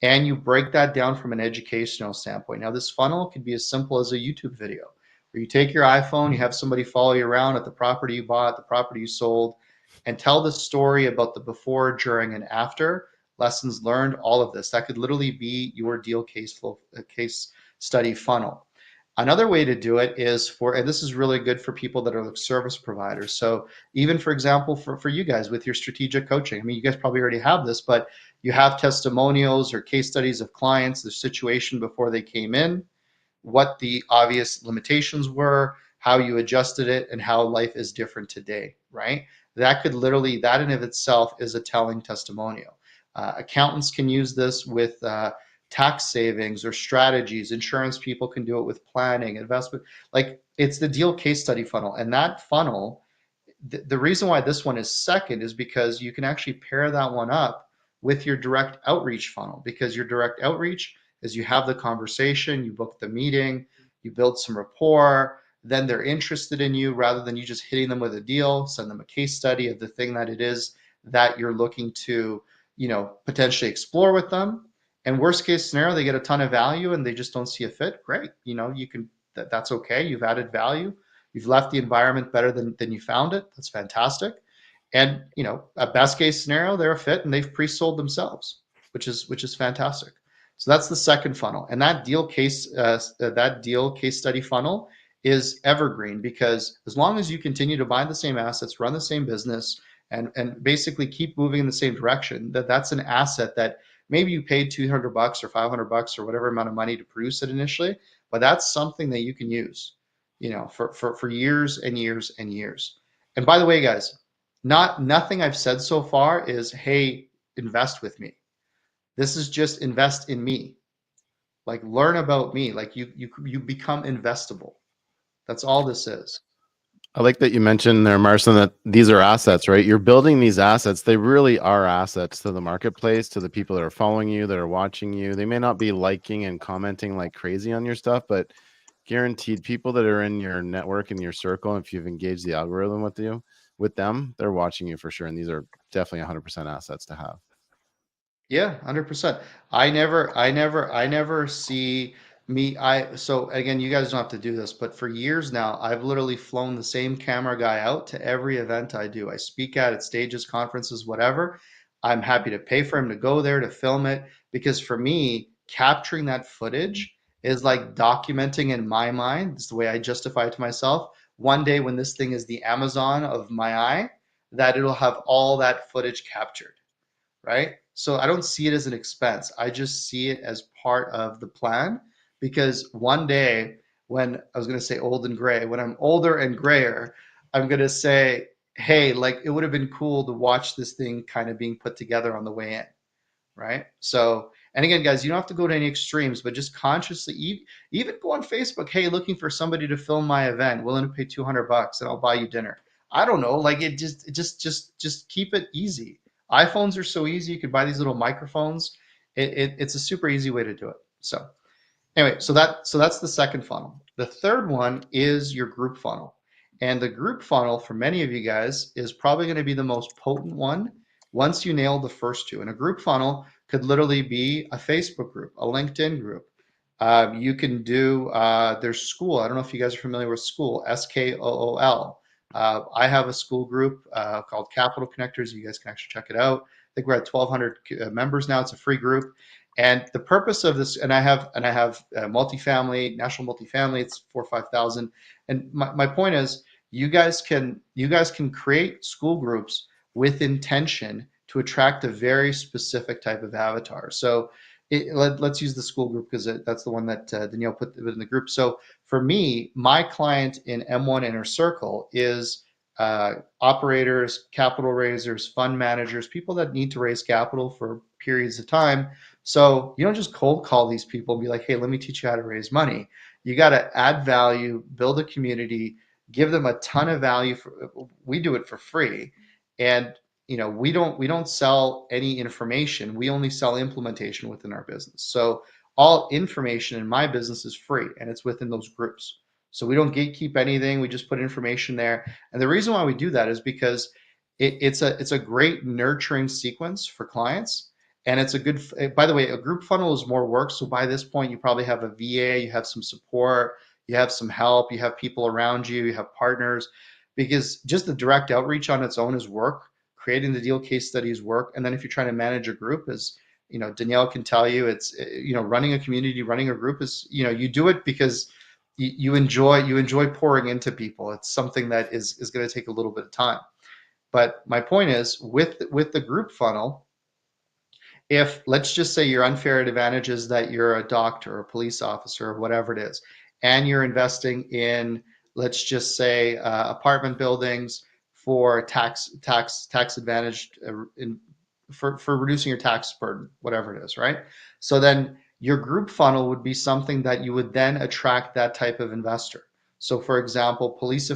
and you break that down from an educational standpoint. Now, this funnel could be as simple as a YouTube video where you take your iPhone, you have somebody follow you around at the property you bought, the property you sold, and tell the story about the before, during, and after, lessons learned, all of this. That could literally be your deal case study funnel. Another way to do it is and this is really good for people that are like service providers. So even, for example, for you guys with your strategic coaching, I mean, you guys probably already have this, but you have testimonials or case studies of clients, the situation before they came in, what the obvious limitations were, how you adjusted it, and how life is different today, right? That in and of itself is a telling testimonial. Accountants can use this with tax savings or strategies. Insurance people can do it with planning, investment. Like, it's the deal case study funnel. And that funnel, the reason why this one is second is because you can actually pair that one up with your direct outreach funnel, because your direct outreach is you have the conversation, you book the meeting, you build some rapport, then they're interested in you rather than you just hitting them with a deal. Send them a case study of the thing that it is that you're looking to, potentially explore with them. And worst case scenario, they get a ton of value and they just don't see a fit. Great. You can, that's okay. You've added value. You've left the environment better than you found it. That's fantastic. And, a best case scenario, they're a fit and they've pre-sold themselves, which is fantastic. So that's the second funnel. And that deal case study funnel is evergreen, because as long as you continue to buy the same assets, run the same business, and basically keep moving in the same direction, that's an asset that maybe you paid $200 or $500 or whatever amount of money to produce it initially, but that's something that you can use, for years and years and years. And by the way, guys, nothing I've said so far is, hey, invest with me. This is just invest in me. Like, learn about me. Like, you become investable. That's all this is. I like that you mentioned there, Marcin, that these are assets, right? You're building these assets. They really are assets to the marketplace, to the people that are following you, that are watching you. They may not be liking and commenting like crazy on your stuff, but guaranteed people that are in your network, in your circle, if you've engaged the algorithm with them, they're watching you for sure. And these are definitely 100% assets to have. Yeah, 100%. I never see me. So again, you guys don't have to do this, but for years now, I've literally flown the same camera guy out to every event I do. I speak at stages, conferences, whatever. I'm happy to pay for him to go there to film it, because for me, capturing that footage is like documenting in my mind. It's the way I justify it to myself. One day when this thing is the Amazon of my eye, that it'll have all that footage captured, right? So I don't see it as an expense. I just see it as part of the plan, because one day, when I was going to say old and gray, when I'm older and grayer, I'm going to say, hey, like, it would have been cool to watch this thing kind of being put together on the way in, right? So, and again, guys, you don't have to go to any extremes, but just consciously, even go on Facebook, hey, looking for somebody to film my event, willing to pay $200 and I'll buy you dinner. I don't know, like, just keep it easy. iPhones are so easy. You could buy these little microphones. It's a super easy way to do it. So anyway, so that's the second funnel. The third one is your group funnel. And the group funnel for many of you guys is probably going to be the most potent one once you nail the first two. And a group funnel could literally be a Facebook group, a LinkedIn group. You can do, there's Skool. I don't know if you guys are familiar with Skool, Skool. I have a Skool group called Capital Connectors. You guys can actually check it out. I think we're at 1,200 members now. It's a free group. And the purpose of this, and I have multifamily, national multifamily, it's 4,000 or 5,000. And my point is, you guys can create school groups with intention to attract a very specific type of avatar. So let's use the school group because that's the one that Danielle put in the group. So for me, my client in M1 Inner Circle is operators, capital raisers, fund managers, people that need to raise capital for periods of time. So you don't just cold call these people and be like, hey, let me teach you how to raise money. You got to add value, build a community, give them a ton of value. We do it for free. And we don't sell any information. We only sell implementation within our business. So all information in my business is free and it's within those groups. So we don't gatekeep anything. We just put information there. And the reason why we do that is because it's a great nurturing sequence for clients. And it's a good, by the way, a group funnel is more work. So by this point, you probably have a VA, you have some support, you have some help, you have people around you, you have partners, because just the direct outreach on its own is work. Creating the deal case studies work. And then if you're trying to manage a group, as Danielle can tell you, it's, running a community, running a group is, you do it because you enjoy pouring into people. It's something that is going to take a little bit of time. But my point is, with the group funnel, if let's just say your unfair advantage is that you're a doctor or a police officer or whatever it is, and you're investing in, let's just say, apartment buildings for tax advantage, for reducing your tax burden, whatever it is, right? So then your group funnel would be something that you would then attract that type of investor. So for example, police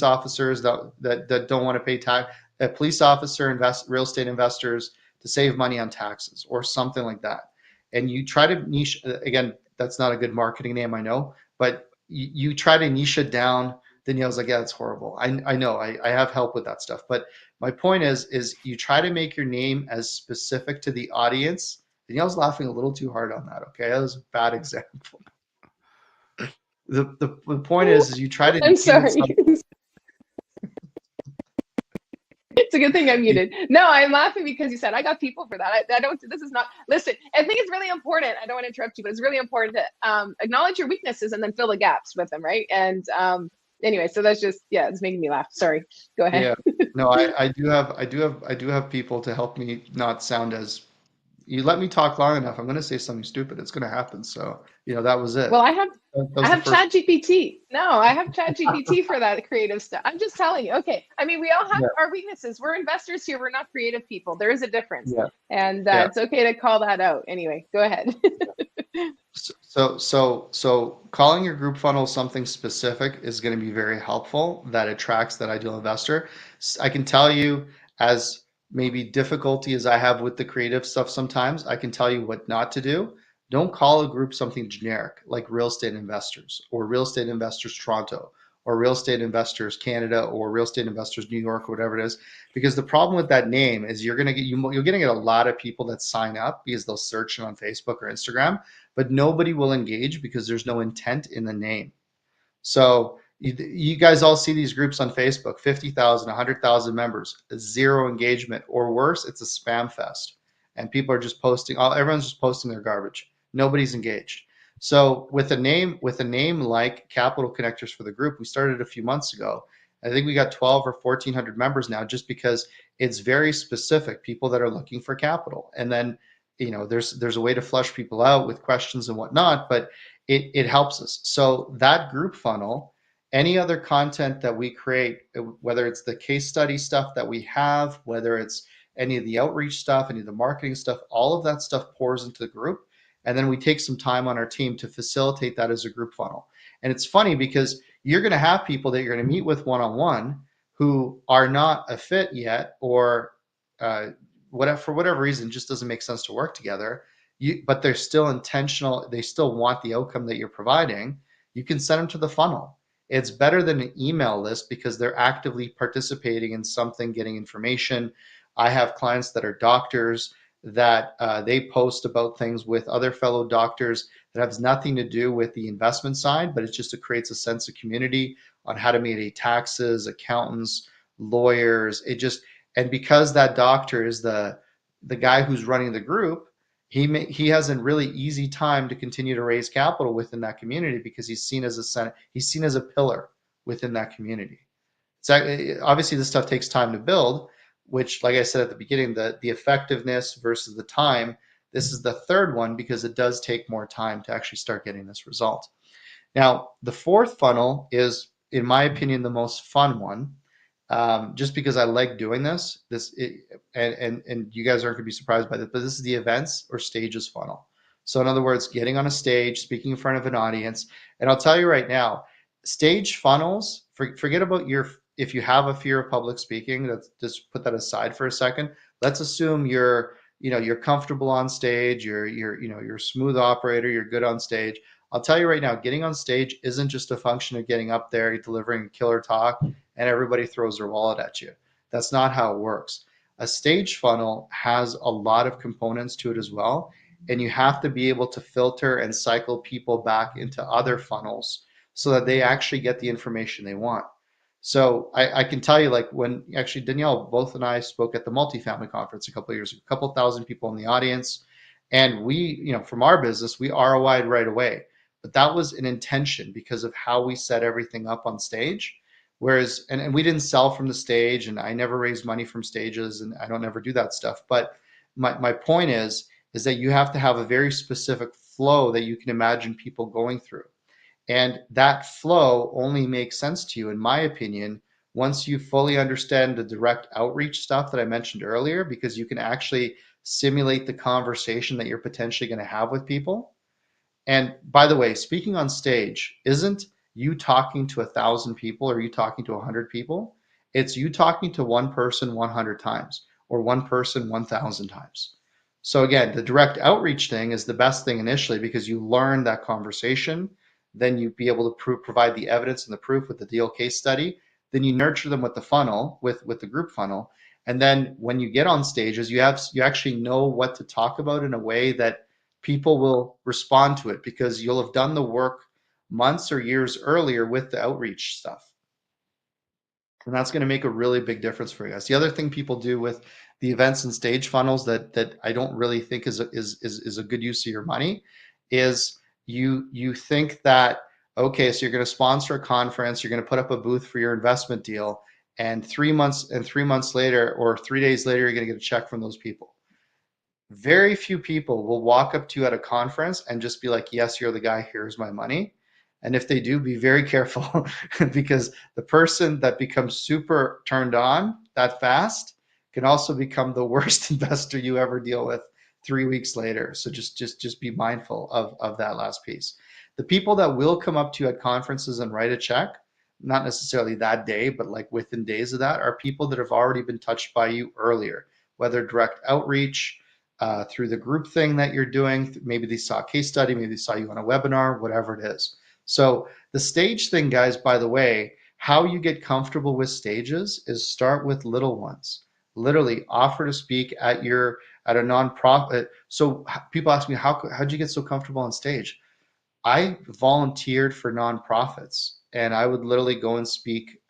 officers that don't want to pay tax, police officer real estate investors to save money on taxes or something like that. And you try to niche, again, that's not a good marketing name, I know, but you try to niche it down. Danielle's like, yeah, it's horrible. I know, I have help with that stuff. But my point is you try to make your name as specific to the audience. Danielle's laughing a little too hard on that. Okay, that was a bad example. The point is you try to. I'm sorry. It's a good thing I'm muted. No, I'm laughing because you said I got people for that. I don't. This is not. Listen, I think it's really important. I don't want to interrupt you, but it's really important to acknowledge your weaknesses and then fill the gaps with them, right? And anyway, so that's just, yeah, it's making me laugh. Sorry. Go ahead. Yeah. No, I do have people to help me not sound as. You let me talk long enough, I'm going to say something stupid. It's going to happen. So, that was it. Well, I have ChatGPT. No, I have ChatGPT for that creative stuff. I'm just telling you. Okay. I mean, we all have our weaknesses. We're investors here. We're not creative people. There is a difference. Yeah. And it's okay to call that out. Anyway, go ahead. So calling your group funnel something specific is going to be very helpful. That attracts that ideal investor. I can tell you, as maybe difficulty as I have with the creative stuff sometimes, I can tell you what not to do. Don't call a group something generic like Real Estate Investors or Real Estate Investors Toronto or Real Estate Investors Canada or Real Estate Investors New York or whatever it is, because the problem with that name is you're going to get a lot of people that sign up because they'll search it on Facebook or Instagram, but nobody will engage because there's no intent in the name. So you guys all see these groups on Facebook, 50,000, 100,000 members, zero engagement, or worse, it's a spam fest. And people are just posting, everyone's just posting their garbage. Nobody's engaged. So with a name like Capital Connectors for the group, we started a few months ago. I think we got 12 or 1,400 members now, just because it's very specific, people that are looking for capital. And then, there's a way to flush people out with questions and whatnot, but it helps us. So that group funnel, any other content that we create, whether it's the case study stuff that we have, whether it's any of the outreach stuff, any of the marketing stuff, all of that stuff pours into the group. And then we take some time on our team to facilitate that as a group funnel. And it's funny because you're going to have people that you're going to meet with one-on-one who are not a fit yet, or for whatever reason, just doesn't make sense to work together. But they're still intentional. They still want the outcome that you're providing. You can send them to the funnel. It's better than an email list because they're actively participating in something, getting information. I have clients that are doctors that they post about things with other fellow doctors that has nothing to do with the investment side, but it just creates a sense of community on how to mitigate taxes, accountants, lawyers. And because that doctor is the guy who's running the group, he has a really easy time to continue to raise capital within that community because he's seen as a pillar within that community. So obviously this stuff takes time to build, which, like I said at the beginning, the effectiveness versus the time, this is the third one because it does take more time to actually start getting this result. Now, the fourth funnel is, in my opinion, the most fun one, just because I like doing this. And you guys aren't going to be surprised by this, but this is the events or stages funnel. So in other words, getting on a stage, speaking in front of an audience. And I'll tell you right now, stage funnels, forget about if you have a fear of public speaking, just put that aside for a second. Let's assume you're comfortable on stage, you're a smooth operator, you're good on stage. I'll tell you right now, getting on stage isn't just a function of getting up there, delivering a killer talk, and everybody throws their wallet at you. That's not how it works. A stage funnel has a lot of components to it as well, and you have to be able to filter and cycle people back into other funnels so that they actually get the information they want. So I can tell you, like, when actually Danielle, both and I spoke at the multifamily conference a couple of years ago, a couple thousand people in the audience, and we, from our business, we ROI'd right away. But that was an intention because of how we set everything up on stage. Whereas, and we didn't sell from the stage, and I never raised money from stages, and I don't ever do that stuff. But my point is that you have to have a very specific flow that you can imagine people going through. And that flow only makes sense to you, in my opinion, once you fully understand the direct outreach stuff that I mentioned earlier, because you can actually simulate the conversation that you're potentially going to have with people. And by the way, speaking on stage isn't you talking to 1,000 people or you talking to 100 people. It's you talking to one person 100 times or one person 1,000 times. So again, the direct outreach thing is the best thing initially because you learn that conversation. Then you be able to provide the evidence and the proof with the deal case study. Then you nurture them with the funnel, with the group funnel. And then when you get on stages, you actually know what to talk about in a way that people will respond to it because you'll have done the work months or years earlier with the outreach stuff. And that's going to make a really big difference for you guys. The other thing people do with the events and stage funnels that I don't really think is a good use of your money is you think that, okay, so you're going to sponsor a conference, you're going to put up a booth for your investment deal, and 3 months later or 3 days later, you're going to get a check from those people. Very few people will walk up to you at a conference and just be like, yes, you're the guy, here's my money. And if they do, be very careful because the person that becomes super turned on that fast can also become the worst investor you ever deal with 3 weeks later. So just be mindful of that last piece. The people that will come up to you at conferences and write a check, not necessarily that day, but like within days of that, are people that have already been touched by you earlier, whether direct outreach, through the group thing that you're doing. Maybe they saw a case study, maybe they saw you on a webinar, whatever it is. So the stage thing, guys, by the way, how you get comfortable with stages is start with little ones. Literally offer to speak at a nonprofit. So people ask me, how'd you get so comfortable on stage? I volunteered for nonprofits and I would literally go and speak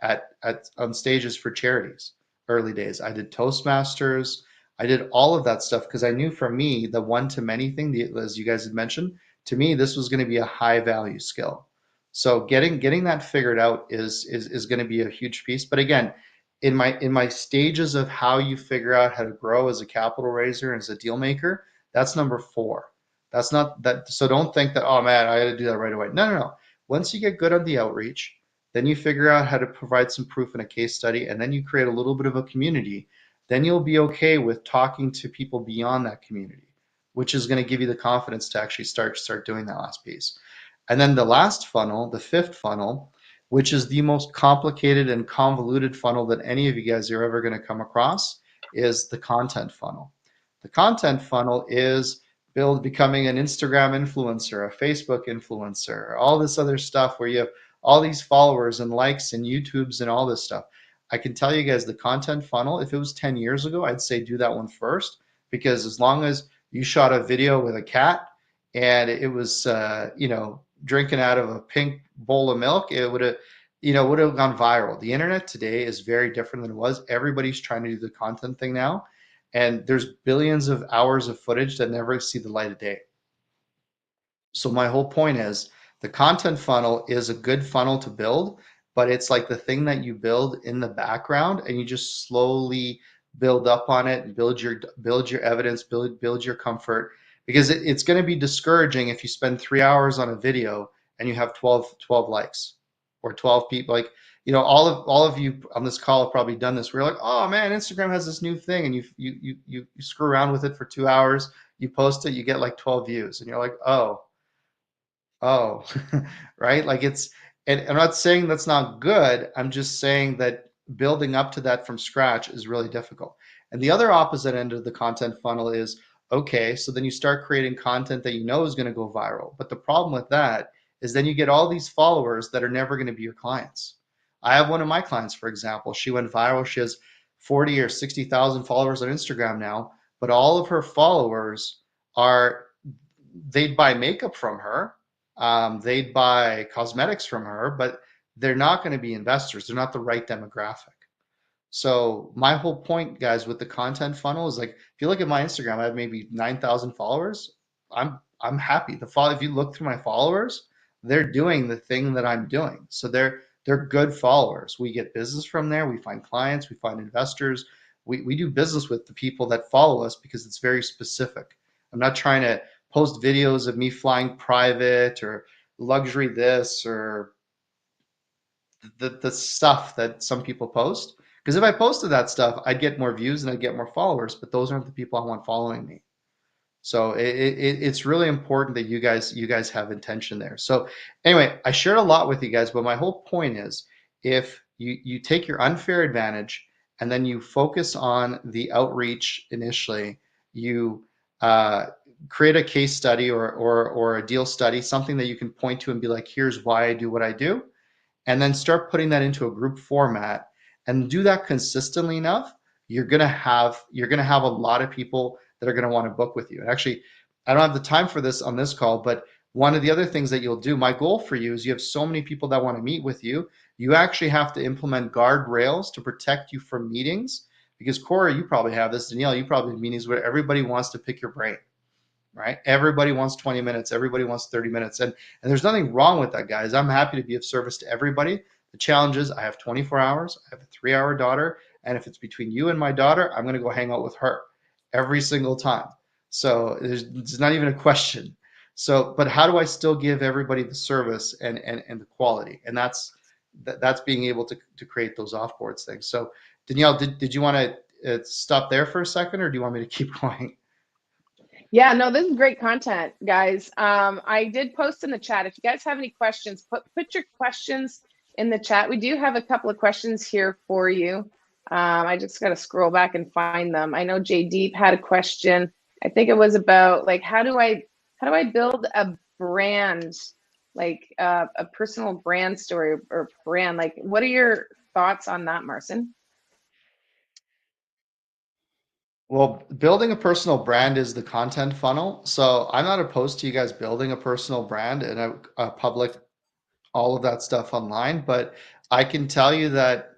on stages for charities early days. I did Toastmasters. I did all of that stuff because I knew for me, the one-to-many thing, as you guys had mentioned, to me, this was going to be a high value skill. So getting that figured out is going to be a huge piece. But again, in my stages of how you figure out how to grow as a capital raiser and as a deal maker, that's number 4. That's not that. So don't think that, oh man, I got to do that right away. No. Once you get good on the outreach, then you figure out how to provide some proof in a case study, and then you create a little bit of a community. Then you'll be okay with talking to people beyond that community, which is going to give you the confidence to actually start doing that last piece. And then the last funnel, the 5th funnel, which is the most complicated and convoluted funnel that any of you guys are ever going to come across, is the content funnel. The content funnel is becoming an Instagram influencer, a Facebook influencer, all this other stuff where you have all these followers and likes and YouTubes and all this stuff. I can tell you guys the content funnel, if it was 10 years ago, I'd say do that one first, because as long as you shot a video with a cat and it was, drinking out of a pink bowl of milk, it would have gone viral. The internet today is very different than it was. Everybody's trying to do the content thing now. and there's billions of hours of footage that never see the light of day. So my whole point is the content funnel is a good funnel to build, but it's like the thing that you build in the background, and you just slowly build up on it and build your evidence, build your comfort, because it's going to be discouraging if you spend 3 hours on a video and you have 12 likes or 12 people. Like, you know, all of you on this call have probably done this. We're like, oh man, Instagram has this new thing, and you screw around with it for 2 hours, you post it, you get like 12 views, and you're like, oh, right? Like it's, and I'm not saying that's not good. I'm just saying that building up to that from scratch is really difficult. And the other opposite end of the content funnel is, okay, so then you start creating content that you know is going to go viral. But the problem with that is then you get all these followers that are never going to be your clients. I have one of my clients, for example, she went viral. She has 40 or 60,000 followers on Instagram now, but all of her followers are, they'd buy makeup from her, they'd buy cosmetics from her, but they're not going to be investors. They're not the right demographic. So my whole point, guys, with the content funnel is like, if you look at my Instagram, I have maybe 9,000 followers. I'm happy. If you look through my followers, they're doing the thing that I'm doing. So they're good followers. We get business from there. We find clients. We find investors. We do business with the people that follow us because it's very specific. I'm not trying to post videos of me flying private or luxury this or the stuff that some people post. Because if I posted that stuff, I'd get more views and I'd get more followers, but those aren't the people I want following me. So it's really important that you guys have intention there. So anyway, I shared a lot with you guys, but my whole point is, if you take your unfair advantage and then you focus on the outreach initially, you create a case study or a deal study, something that you can point to and be like, here's why I do what I do, and then start putting that into a group format and do that consistently enough, you're gonna have a lot of people that are gonna want to book with you. And actually, I don't have the time for this on this call, but one of the other things that you'll do, my goal for you is, you have so many people that want to meet with you, you actually have to implement guardrails to protect you from meetings. Because Corey, you probably have this, Danielle, you probably have meetings where everybody wants to pick your brain, right? Everybody wants 20 minutes, everybody wants 30 minutes. And there's nothing wrong with that, guys. I'm happy to be of service to everybody. The challenge is I have 24 hours, I have a 3-hour daughter, and if it's between you and my daughter, I'm going to go hang out with her every single time. So it's not even a question. So, but how do I still give everybody the service and the quality? And that's being able to create those offboards things. So Danielle, did you want to stop there for a second, or do you want me to keep going? Yeah, no, this is great content, guys. I did post in the chat. If you guys have any questions, put your questions in the chat. We do have a couple of questions here for you. I just got to scroll back and find them. I know Jay Deep had a question. I think it was about, like, how do I build a brand, like a personal brand story or brand? Like, what are your thoughts on that, Marcin? Well, building a personal brand is the content funnel. So I'm not opposed to you guys building a personal brand and a public, all of that stuff online, but I can tell you that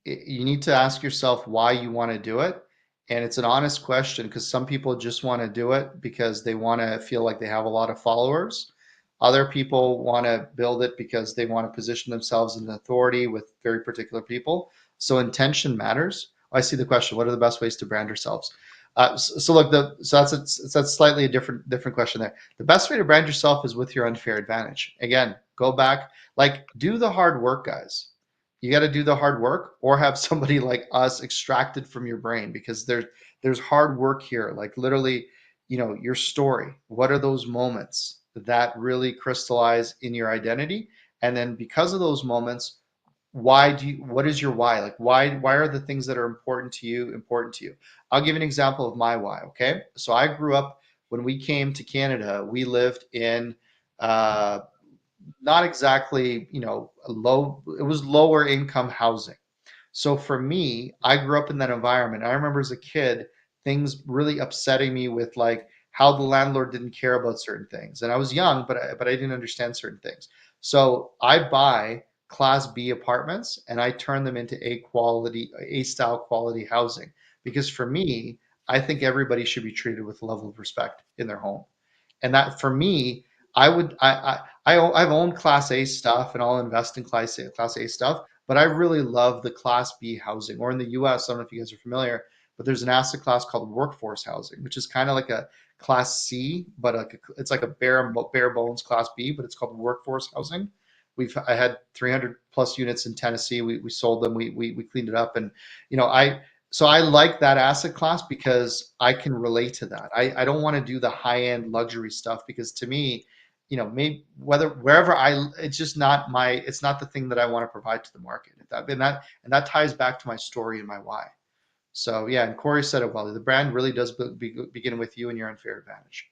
you need to ask yourself why you want to do it. And it's an honest question, because some people just want to do it because they want to feel like they have a lot of followers. Other people want to build it because they want to position themselves in authority with very particular people. So intention matters. I see the question: what are the best ways to brand ourselves? So look, that's slightly a different question there. The best way to brand yourself is with your unfair advantage. Again, go back, like, do the hard work, guys. You got to do the hard work, or have somebody like us extracted from your brain, because there's hard work here. Like, literally, your story. What are those moments that really crystallize in your identity? And then because of those moments, what is your why? Like, why are the things that are important to you? I'll give an example of my why. Okay. So I grew up, when we came to Canada, we lived in, not exactly, it was lower income housing. So for me, I grew up in that environment. I remember as a kid, things really upsetting me with, like, how the landlord didn't care about certain things. And I was young, but I didn't understand certain things. So I buy Class B apartments and I turn them into A style quality housing, because for me, I think everybody should be treated with a level of respect in their home. And that for me, I've owned Class A stuff and I'll invest in Class A stuff, but I really love the Class B housing. Or in the US, I don't know if you guys are familiar, but there's an asset class called workforce housing, which is kind of like a Class C, but it's like a bare bones Class B, but it's called workforce housing. I had 300 plus units in Tennessee. We sold them. We cleaned it up, and so I like that asset class because I can relate to that. I don't want to do the high end luxury stuff because to me, maybe it's just not it's not the thing that I want to provide to the market. And that ties back to my story and my why. So yeah, and Corey said it well. The brand really does begin with you and your unfair advantage.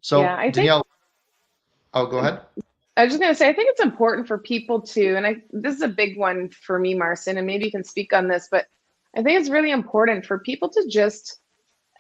Yeah, So I think Danielle, oh, go ahead. I was just going to say, I think it's important for people to, and this is a big one for me, Marcin, and maybe you can speak on this, but I think it's really important for people to just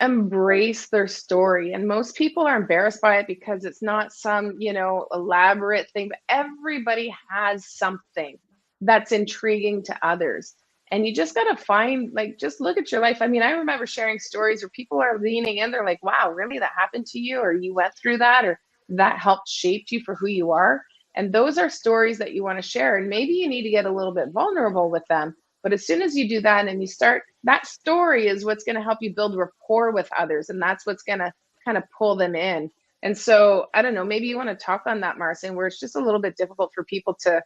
embrace their story. And most people are embarrassed by it because it's not some, elaborate thing, but everybody has something that's intriguing to others. And you just got to find, just look at your life. I mean, I remember sharing stories where people are leaning in, they're like, wow, really, that happened to you, or you went through that, or that helped shape you for who you are. And those are stories that you want to share. And maybe you need to get a little bit vulnerable with them. But as soon as you do that and you start, that story is what's going to help you build rapport with others. And that's what's going to kind of pull them in. And so, I don't know, maybe you want to talk on that, Marcin, where it's just a little bit difficult for people to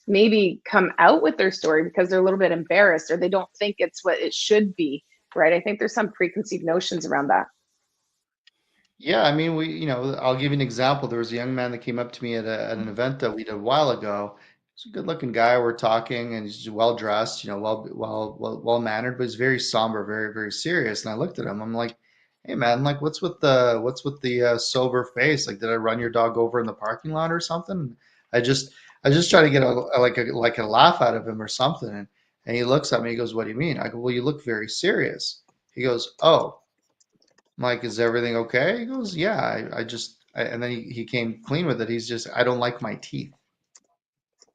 maybe come out with their story because they're a little bit embarrassed or they don't think it's what it should be, right? I think there's some preconceived notions around that. Yeah, I mean, I'll give you an example. There was a young man that came up to me at an event that we did a while ago. He's a good-looking guy. We're talking, and he's well dressed, well mannered, but he's very somber, very very serious. And I looked at him. I'm like, "Hey, man, like, what's with the sober face? Like, did I run your dog over in the parking lot or something?" I just I just try to get a laugh out of him or something. And he looks at me. He goes, "What do you mean?" I go, "Well, you look very serious." He goes, "Oh." I'm like, is everything okay? He goes, yeah, and then he came clean with it. He's just, I don't like my teeth.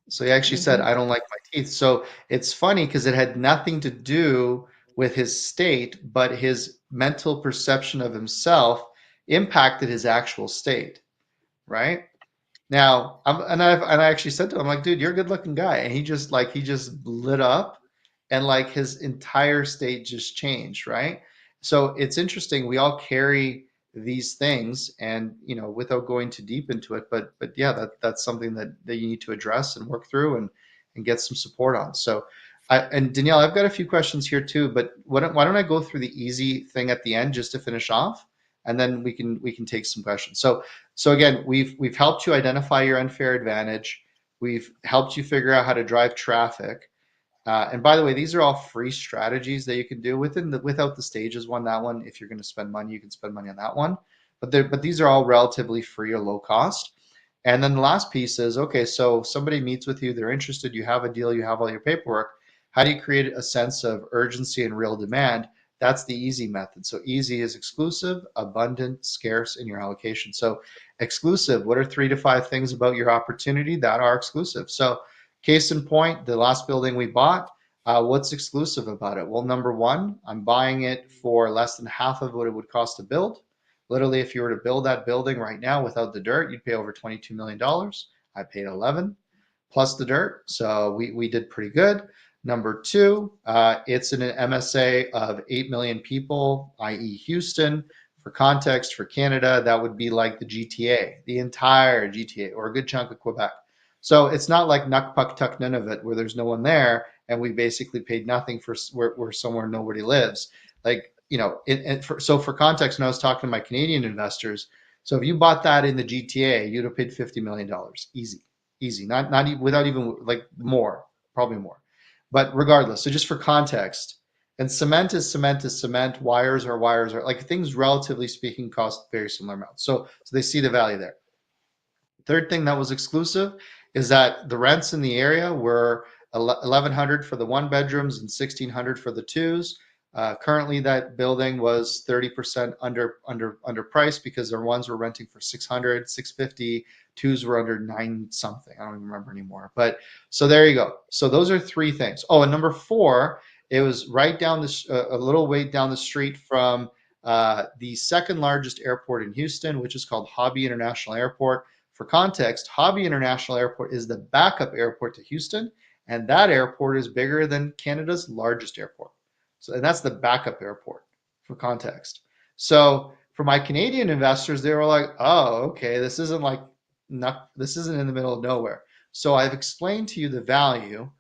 So he actually said, Mm-hmm. I don't like my teeth. So it's funny because it had nothing to do with his state, but his mental perception of himself impacted his actual state, right? Now, I actually said to him, I'm like, dude, you're a good looking guy. And he just lit up and like his entire state just changed, right? So it's interesting. We all carry these things and, without going too deep into it, but yeah, that's something that you need to address and work through and get some support on. So and Danielle, I've got a few questions here too, but why don't I go through the easy thing at the end just to finish off? And then we can take some questions. So again, we've helped you identify your unfair advantage. We've helped you figure out how to drive traffic. And by the way, these are all free strategies that you can do without the stages one. That one, if you're going to spend money, you can spend money on that one. But these are all relatively free or low cost. And then the last piece is, okay, so somebody meets with you, they're interested, you have a deal, you have all your paperwork. How do you create a sense of urgency and real demand? That's the easy method. So easy is exclusive, abundant, scarce in your allocation. So exclusive, what are 3 to 5 things about your opportunity that are exclusive? So case in point, the last building we bought, what's exclusive about it? Well, number one, I'm buying it for less than half of what it would cost to build. Literally, if you were to build that building right now without the dirt, you'd pay over $22 million. I paid 11 plus the dirt. So we did pretty good. Number two, it's in an MSA of 8 million people, i.e. Houston. For context, for Canada, that would be like the GTA, the entire GTA, or a good chunk of Quebec. So it's not like Nukpuk Nunavut where there's no one there and we basically paid nothing for where somewhere nobody lives. Like, so for context, when I was talking to my Canadian investors, so if you bought that in the GTA, you'd have paid $50 million. Easy, not without even like more, probably more. But regardless, so just for context, and cement is cement is cement, wires are like things relatively speaking cost very similar amounts. So they see the value there. Third thing that was exclusive is that the rents in the area were 1,100 for the one bedrooms and 1,600 for the twos. Currently, that building was 30% under price because their ones were renting for 600, 650. Twos were under 9 something. I don't even remember anymore. But so there you go. So those are 3 things. Oh, and number 4 It was right down this a little way down the street from the second largest airport in Houston, which is called Hobby International Airport. For context, Hobby International Airport is the backup airport to Houston, and that airport is bigger than Canada's largest airport. So, and that's the backup airport for context. So for my Canadian investors, they were like, "Oh, okay, this isn't like this isn't in the middle of nowhere." So I've explained to you the value,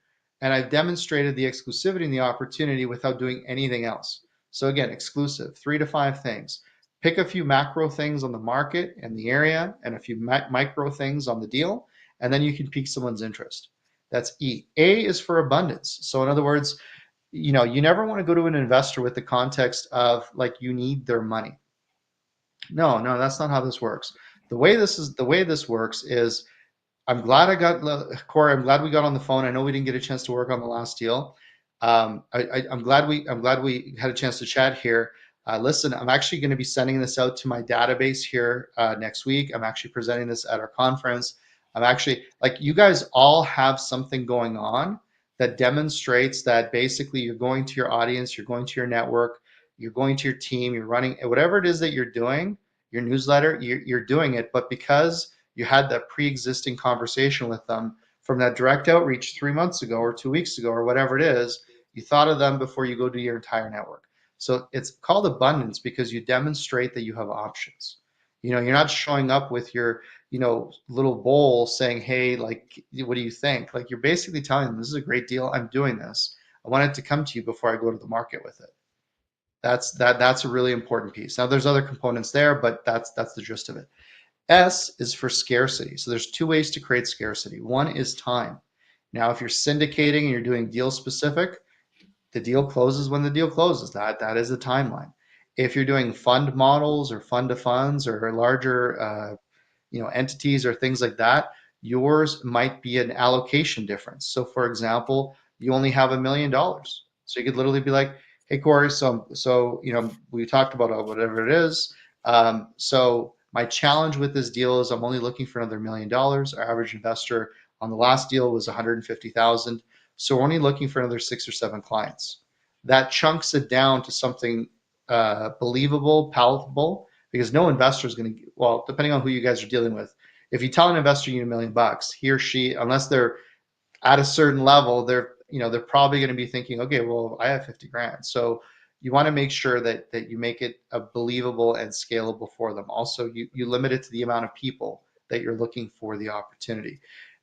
and I've demonstrated the exclusivity and the opportunity without doing anything else. So again, exclusive, 3 to 5 things. Pick a few macro things on the market and the area, and a few micro things on the deal, and then you can pique someone's interest. That's E. A is for abundance. So in other words, you never want to go to an investor with the context of like you need their money. No, that's not how this works. The way this works is I'm glad Corey. I'm glad we got on the phone. I know we didn't get a chance to work on the last deal. I'm glad we had a chance to chat here. Listen, I'm actually going to be sending this out to my database here next week. I'm actually presenting this at our conference. I'm actually like you guys all have something going on that demonstrates that basically you're going to your audience, you're going to your network, you're going to your team, you're running whatever it is that you're doing, your newsletter, you're doing it, but because you had that pre-existing conversation with them from that direct outreach 3 months ago or 2 weeks ago or whatever it is, you thought of them before you go to your entire network. So it's called abundance because you demonstrate that you have options. You're not showing up with your, little bowl saying, hey, like, what do you think? Like you're basically telling them, this is a great deal. I'm doing this. I want it to come to you before I go to the market with it. That's a really important piece. Now there's other components there, but that's the gist of it. S is for scarcity. So there's 2 ways to create scarcity. One is time. Now, if you're syndicating and you're doing deal specific, the deal closes when the deal closes. That is the timeline. If you're doing fund models or fund to funds or larger entities or things like that, yours might be an allocation difference. So for example, you only have $1 million. So you could literally be like, hey Corey, so we talked about whatever it is. So my challenge with this deal is I'm only looking for another $1 million. Our average investor on the last deal was 150,000. So we're only looking for another 6 or 7 clients. That chunks it down to something believable, palatable, because no investor is going to, well, depending on who you guys are dealing with, if you tell an investor you need $1 million, he or she, unless they're at a certain level, they're probably going to be thinking, okay, well, I have 50 grand. So you want to make sure that you make it believable and scalable for them. Also, you limit it to the amount of people that you're looking for the opportunity.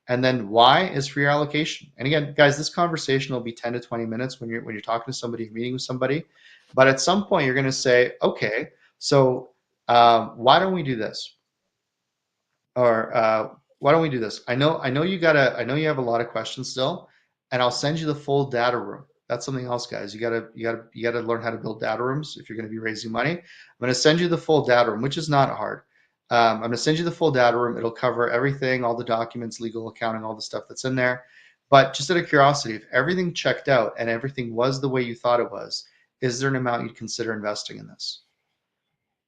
And then Y is for your allocation. And again, guys, this conversation will be 10 to 20 minutes when you're talking to somebody, meeting with somebody. But at some point, you're going to say, okay, so why don't we do this? Or why don't we do this? I know you have a lot of questions still, and I'll send you the full data room. That's something else, guys. You gotta learn how to build data rooms if you're going to be raising money. I'm going to send you the full data room, which is not hard. I'm going to send you the full data room. It'll cover everything, all the documents, legal, accounting, all the stuff that's in there. But just out of curiosity, if everything checked out and everything was the way you thought it was, is there an amount you'd consider investing in this?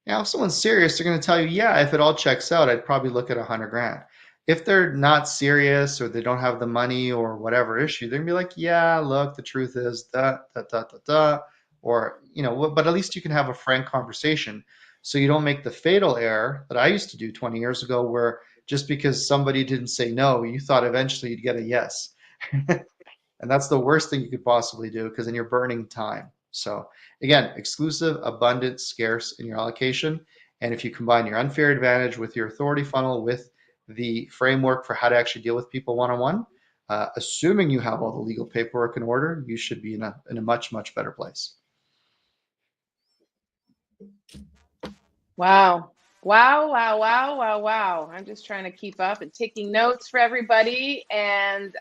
Now, if someone's serious, they're going to tell you, yeah, if it all checks out, I'd probably look at 100 grand. If they're not serious or they don't have the money or whatever issue, they're going to be like, yeah, look, the truth is that, or, but at least you can have a frank conversation so you don't make the fatal error that I used to do 20 years ago, where just because somebody didn't say no, you thought eventually you'd get a yes. And that's the worst thing you could possibly do, because then you're burning time. So again, exclusive, abundant, scarce in your allocation. And if you combine your unfair advantage with your authority funnel with the framework for how to actually deal with people one-on-one, assuming you have all the legal paperwork in order, you should be in a much, much better place. Wow. I'm just trying to keep up and taking notes for everybody. And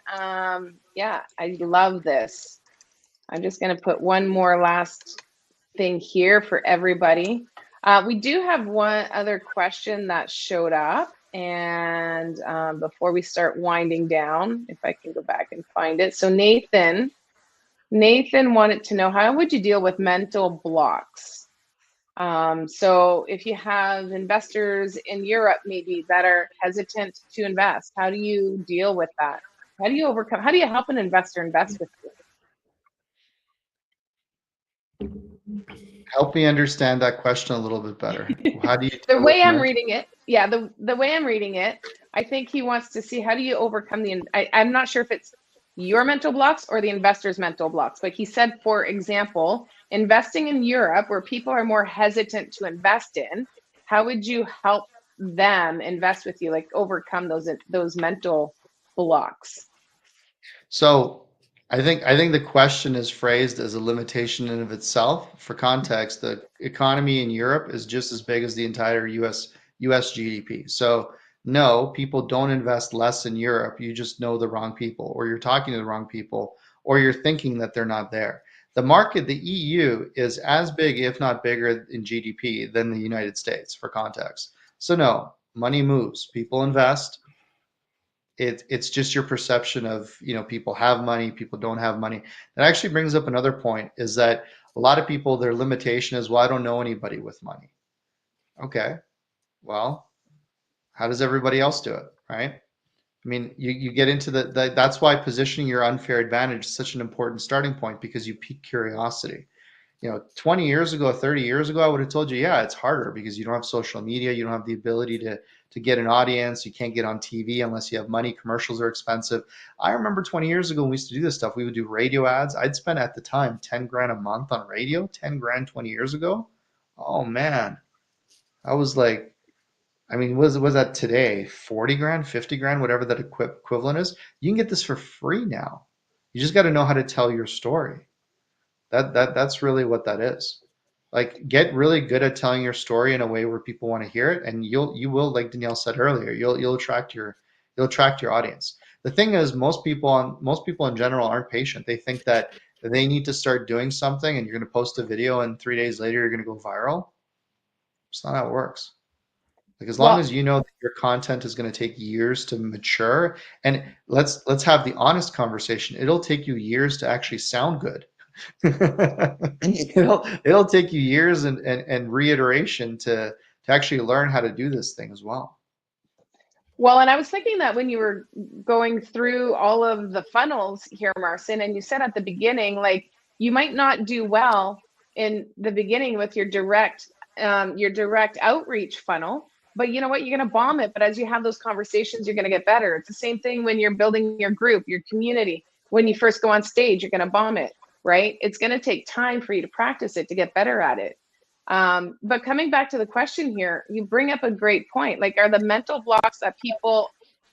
yeah, I love this. I'm just going to put one more last thing here for everybody. We do have one other question that showed up. And before we start winding down, if I can go back and find it. So Nathan wanted to know, how would you deal with mental blocks? So if you have investors in Europe maybe that are hesitant to invest, how do you deal with that? How do you help an investor invest with you? Help me understand that question a little bit better. How do you The deal way with I'm mental? reading it, yeah, the way I'm reading it, I think he wants to see how do you overcome I'm not sure if it's your mental blocks or the investor's mental blocks, but he said, for example, investing in Europe where people are more hesitant to invest in, how would you help them invest with you, like overcome those mental blocks? So I think the question is phrased as a limitation in of itself. For context, the economy in Europe is just as big as the entire US GDP. So no, people don't invest less in Europe. You just know the wrong people, or you're talking to the wrong people, or you're thinking that they're not there. The market, the EU, is as big, if not bigger, in GDP than the United States, for context. So no, money moves. People invest. It's just your perception of, people have money, people don't have money. That actually brings up another point, is that a lot of people, their limitation is, well, I don't know anybody with money. Okay, well, how does everybody else do it, right? I mean, you get into that's why positioning your unfair advantage is such an important starting point, because you pique curiosity. 20 years ago, 30 years ago, I would have told you, yeah, it's harder because you don't have social media, you don't have the ability to get an audience, you can't get on TV unless you have money, commercials are expensive. I remember 20 years ago when we used to do this stuff, we would do radio ads. I'd spend at the time 10 grand a month on radio, 10 grand 20 years ago. Oh man, I was like, I mean, was that today 40 grand, 50 grand, whatever that equivalent is? You can get this for free now. You just got to know how to tell your story. That's really what that is. Like, get really good at telling your story in a way where people want to hear it, and you will, like Danielle said earlier, you'll attract your audience. The thing is, most people in general aren't patient. They think that they need to start doing something, and you're going to post a video, and 3 days later you're going to go viral. It's not how it works. Like, as long Well, as you know that your content is going to take years to mature, and let's have the honest conversation. It'll take you years to actually sound good. It'll take you years and reiteration to actually learn how to do this thing as well. Well, and I was thinking that when you were going through all of the funnels here, Marcin, and you said at the beginning, like you might not do well in the beginning with your direct outreach funnel, but you know what? You're going to bomb it. But as you have those conversations, you're going to get better. It's the same thing when you're building your group, your community. When you first go on stage, you're going to bomb it, right? It's going to take time for you to practice it to get better at it. But coming back to the question here, you bring up a great point. Like, are the mental blocks that people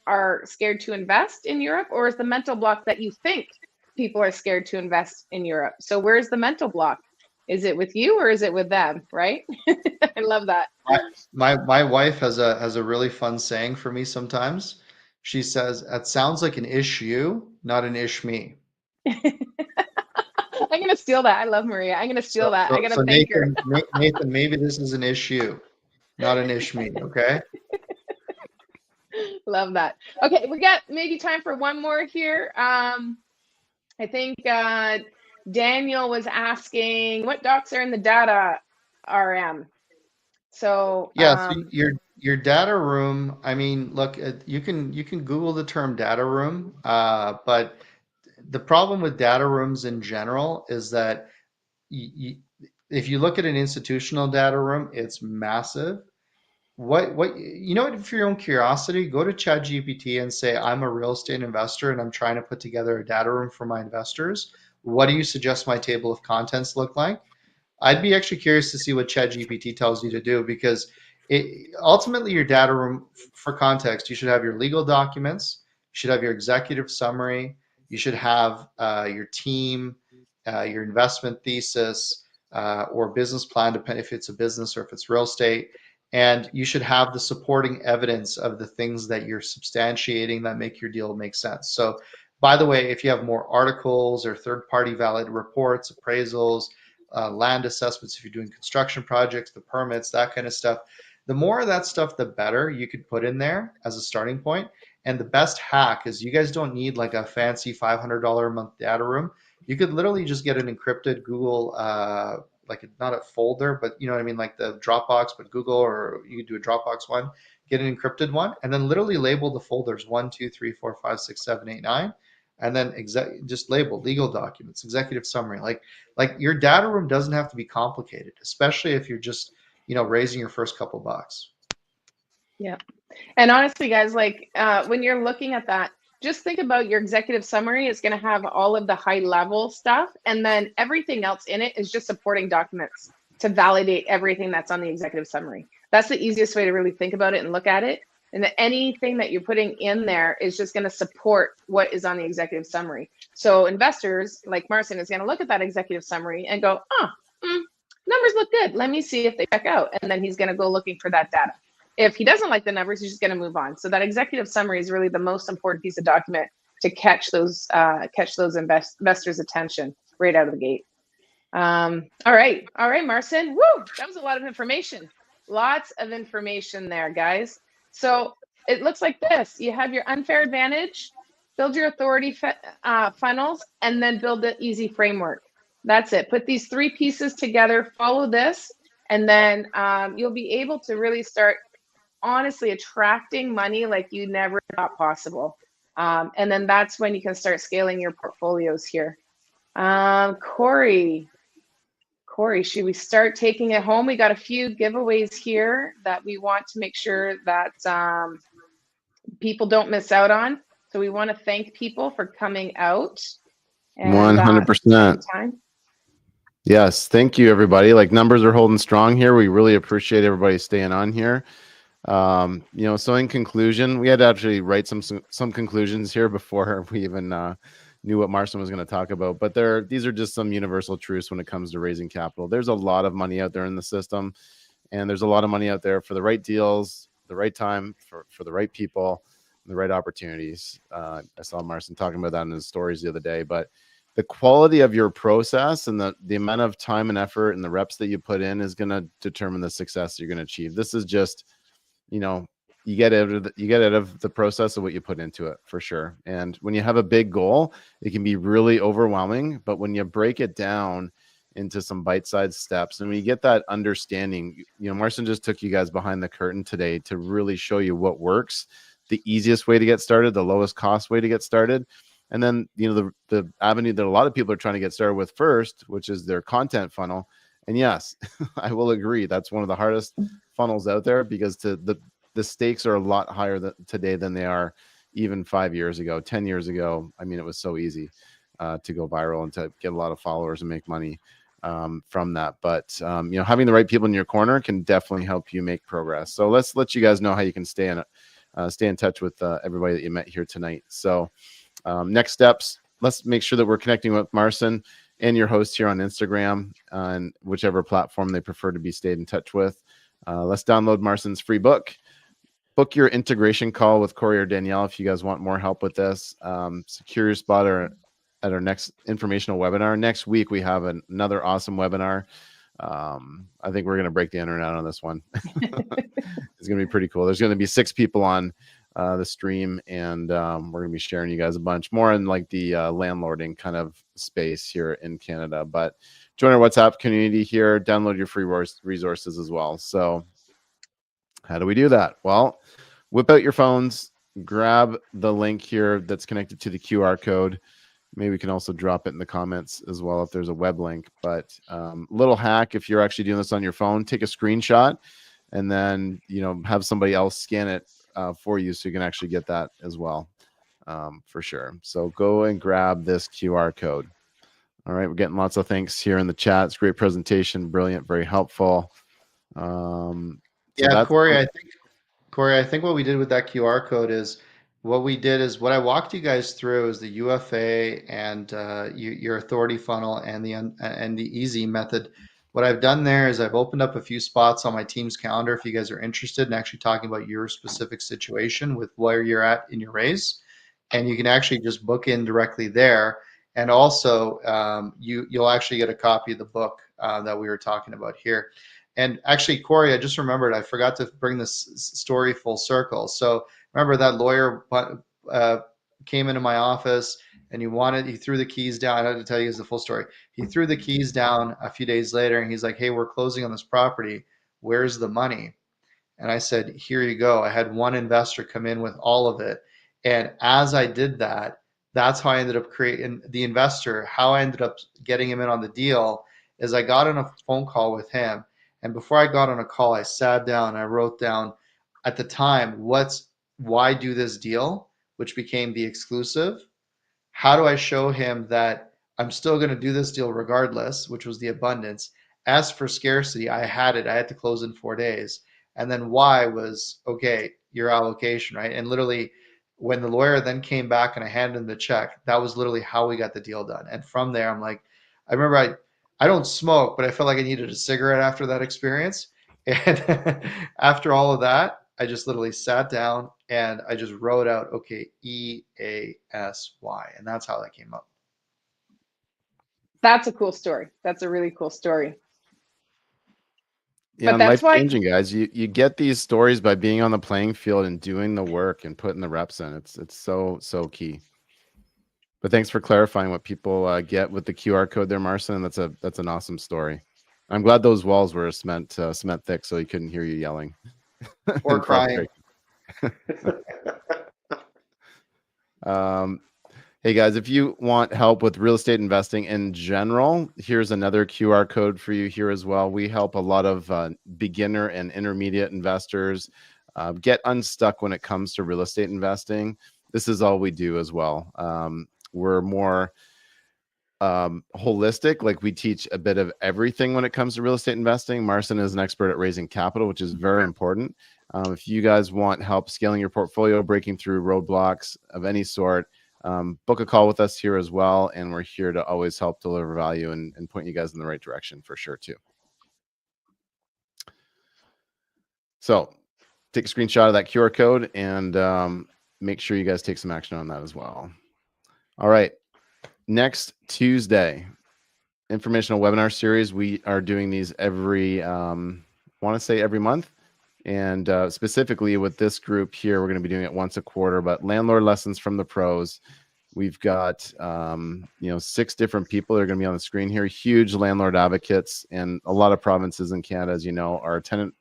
are scared to invest in Europe, or is the mental block that you think people are scared to invest in Europe? So where's the mental block? Is it with you or is it with them? Right? I love that. My wife has a really fun saying for me sometimes. She says, "It sounds like an issue, not an ish me." I'm gonna steal that. I love Maria. I'm gonna steal So, that. I so, gotta so thank her. Nathan, maybe this is an issue, not an ish me. Okay. Love that. Okay, we got maybe time for one more here. I think Daniel was asking what docs are in the data RM. So Yeah, so your data room, I mean, look, you can Google the term data room, but the problem with data rooms in general is that you, if you look at an institutional data room, it's massive. What, for your own curiosity, go to ChatGPT and say, I'm a real estate investor and I'm trying to put together a data room for my investors. What do you suggest my table of contents look like? I'd be actually curious to see what ChatGPT tells you to do, because ultimately your data room, for context, you should have your legal documents, you should have your executive summary, you should have your team, your investment thesis, or business plan, depending if it's a business or if it's real estate. And you should have the supporting evidence of the things that you're substantiating that make your deal make sense. So, by the way, if you have more articles or third-party valid reports, appraisals, land assessments, if you're doing construction projects, the permits, that kind of stuff, the more of that stuff, the better you could put in there as a starting point. And the best hack is, you guys don't need like a fancy $500 a month data room. You could literally just get an encrypted Google, like not a folder, but you know what I mean, like the Dropbox, but Google, or you could do a Dropbox one, get an encrypted one, and then literally label the folders 1, 2, 3, 4, 5, 6, 7, 8, 9. and then just label legal documents, executive summary. Like your data room doesn't have to be complicated, especially if you're just, raising your first couple bucks. Yeah. And honestly, guys, like when you're looking at that, just think about your executive summary is going to have all of the high level stuff. And then everything else in it is just supporting documents to validate everything that's on the executive summary. That's the easiest way to really think about it and look at it. And that anything that you're putting in there is just going to support what is on the executive summary. So investors like Marcin is going to look at that executive summary and go, numbers look good. Let me see if they check out. And then he's going to go looking for that data. If he doesn't like the numbers, he's just going to move on. So that executive summary is really the most important piece of document to catch those investors' attention right out of the gate. All right, Marcin. Woo, that was a lot of information. Lots of information there, guys. So it looks like this. You have your unfair advantage, build your authority funnels, and then build the easy framework. That's it. Put these three pieces together, follow this, and then you'll be able to really start honestly attracting money like you never thought possible. And then that's when you can start scaling your portfolios here. Corey, should we start taking it home? We got a few giveaways here that we want to make sure that people don't miss out on. So we want to thank people for coming out. 100%. Yes, thank you, everybody. Like, numbers are holding strong here. We really appreciate everybody staying on here. So in conclusion, we had to actually write some conclusions here before we even knew what Marcin was going to talk about. But these are just some universal truths when it comes to raising capital. There's a lot of money out there in the system, and there's a lot of money out there for the right deals, the right time, for the right people, the right opportunities. I saw Marcin talking about that in his stories the other day. But the quality of your process and the amount of time and effort and the reps that you put in is going to determine the success you're going to achieve. This is just, you get out of the process of what you put into it, for sure. And when you have a big goal, it can be really overwhelming. But when you break it down into some bite-sized steps, and when you get that understanding, Marcin just took you guys behind the curtain today to really show you what works, the easiest way to get started, the lowest cost way to get started. And then, the avenue that a lot of people are trying to get started with first, which is their content funnel. And yes, I will agree, that's one of the hardest funnels out there, because the stakes are a lot higher today than they are even 5 years ago, 10 years ago. I mean, it was so easy to go viral and to get a lot of followers and make money from that. But having the right people in your corner can definitely help you make progress. So let's let you guys know how you can stay in touch with everybody that you met here tonight. So next steps, let's make sure that we're connecting with Marcin and your host here on Instagram and whichever platform they prefer to be stayed in touch with. Let's download Marcin's free book. Book your integration call with Corey or Danielle if you guys want more help with this. Secure your spot at our next informational webinar. Next week, we have another awesome webinar. I think we're going to break the internet on this one. It's going to be pretty cool. There's going to be 6 people on the stream, and we're going to be sharing you guys a bunch more in like the landlording kind of space here in Canada. But join our WhatsApp community here. Download your free resources as well. So how do we do that? Well, whip out your phones, grab the link here that's connected to the QR code. Maybe we can also drop it in the comments as well if there's a web link. But little hack, if you're actually doing this on your phone, take a screenshot and then have somebody else scan it for you so you can actually get that as well, for sure. So go and grab this QR code. All right, we're getting lots of thanks here in the chat. It's a great presentation, brilliant, very helpful. Yeah, Corey, I think what we did with that QR code is what I walked you guys through is the UFA and your authority funnel and the easy method. What I've done there is I've opened up a few spots on my team's calendar if you guys are interested in actually talking about your specific situation with where you're at in your raise, and you can actually just book in directly there. And also, you'll actually get a copy of the book that we were talking about here. And actually, Corey, I just remembered, I forgot to bring this story full circle. So remember that lawyer came into my office and he threw the keys down. I had to tell you guys the full story. He threw the keys down a few days later and he's like, hey, we're closing on this property. Where's the money? And I said, here you go. I had one investor come in with all of it. And as I did that, That's how I ended up creating the investor. How I ended up getting him in on the deal is I got on a phone call with him. And before I got on a call, I sat down, I wrote down at the time, why do this deal, which became the exclusive. How do I show him that I'm still going to do this deal regardless, which was the abundance. As for scarcity, I had it. I had to close in 4 days. And then why was, okay, your allocation, right? And literally, when the lawyer then came back and I handed him the check, that was literally how we got the deal done. And from there, I'm like, I remember I don't smoke, but I felt like I needed a cigarette after that experience. And after all of that, I just literally sat down and I just wrote out, okay, EASY. And that's how that came up. That's a cool story. That's a really cool story. Yeah, But and that's life why, changing, guys. You get these stories by being on the playing field and doing the work and putting the reps in. It's so key. But thanks for clarifying what people get with the QR code there, Marcin. That's an awesome story. I'm glad those walls were cement thick, so he couldn't hear you yelling Or and crying. Hey guys, if you want help with real estate investing in general, here's another QR code for you here as well. We help a lot of beginner and intermediate investors get unstuck when it comes to real estate investing. This is all we do as well. We're more holistic. Like, we teach a bit of everything when it comes to real estate investing. Marcin is an expert at raising capital, which is very important. If you guys want help scaling your portfolio, breaking through roadblocks of any sort, book a call with us here as well. And we're here to always help deliver value and point you guys in the right direction for sure too. So take a screenshot of that QR code and make sure you guys take some action on that as well. All right. Next Tuesday, informational webinar series. We are doing these every, want to say every month. And specifically with this group here, we're going to be doing it once a quarter, but landlord lessons from the pros. We've got, 6 different people that are going to be on the screen here, huge landlord advocates, and a lot of provinces in Canada, as you know, are tenant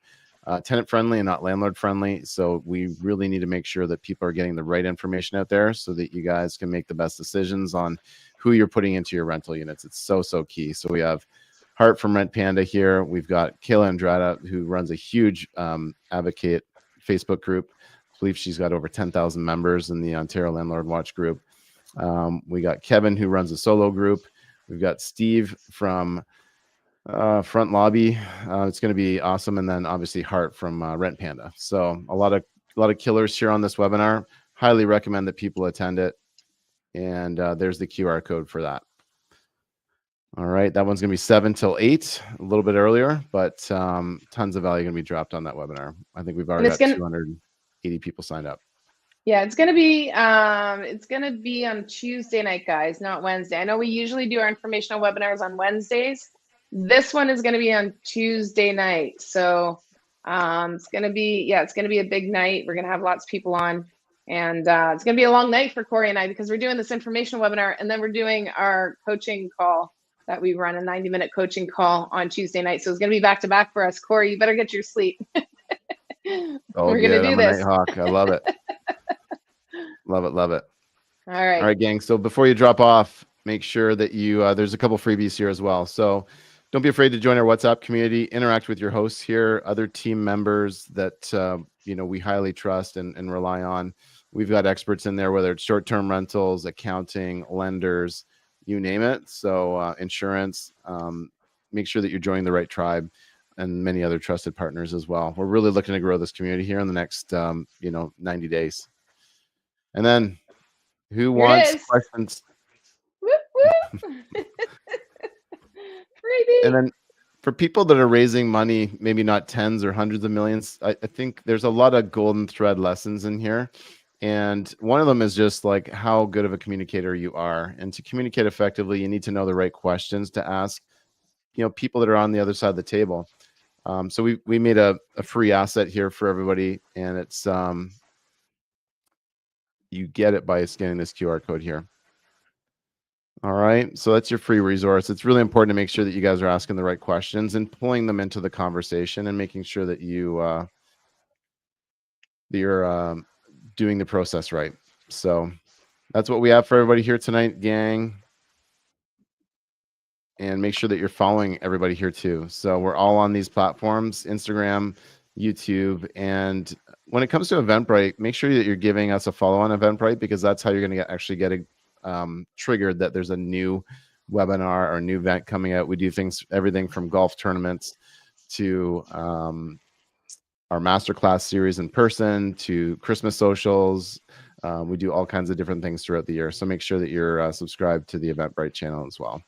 friendly and not landlord friendly. So we really need to make sure that people are getting the right information out there so that you guys can make the best decisions on who you're putting into your rental units. It's so key. So we have Hart from Rent Panda here. We've got Kayla Andrada, who runs a huge advocate Facebook group. I believe she's got over 10,000 members in the Ontario Landlord Watch group. We got Kevin, who runs a solo group. We've got Steve from Front Lobby. It's going to be awesome. And then obviously Hart from Rent Panda. So a lot of killers here on this webinar. Highly recommend that people attend it. And there's the QR code for that. All right, that one's going to be 7 till 8, a little bit earlier, but tons of value going to be dropped on that webinar. I think we've already got 280 people signed up. Yeah, it's going to be on Tuesday night, guys, not Wednesday. I know we usually do our informational webinars on Wednesdays. This one is going to be on Tuesday night. So it's going to be a big night. We're going to have lots of people on, and it's going to be a long night for Corey and I, because we're doing this informational webinar and then we're doing our coaching call that we run, a 90-minute coaching call on Tuesday night. So it's going to be back to back for us. Corey, you better get your sleep. We're going to do this. Nighthawk. I love it. Love it. All right, gang. So before you drop off, make sure that you, there's a couple freebies here as well. So don't be afraid to join our WhatsApp community, interact with your hosts here, other team members that, we highly trust and rely on. We've got experts in there, whether it's short-term rentals, accounting, lenders, you name it. So insurance, make sure that you're joining the right tribe, and many other trusted partners as well. We're really looking to grow this community here in the next, 90 days. And then who wants questions? Whoop, whoop. Freebie. And then for people that are raising money, maybe not tens or hundreds of millions, I think there's a lot of golden thread lessons in here. And one of them is just like how good of a communicator you are. And to communicate effectively, you need to know the right questions to ask, people that are on the other side of the table. So we made a free asset here for everybody, and it's you get it by scanning this QR code here. All right, so that's your free resource. It's really important to make sure that you guys are asking the right questions and pulling them into the conversation and making sure that you're doing the process right. So that's what we have for everybody here tonight, gang. And make sure that you're following everybody here too. So we're all on these platforms, Instagram, YouTube. And when it comes to Eventbrite, make sure that you're giving us a follow on Eventbrite, because that's how you're going to actually get triggered that there's a new webinar or a new event coming out. We do everything from golf tournaments to our masterclass series in person to Christmas socials. We do all kinds of different things throughout the year. So make sure that you're subscribed to the Eventbrite channel as well.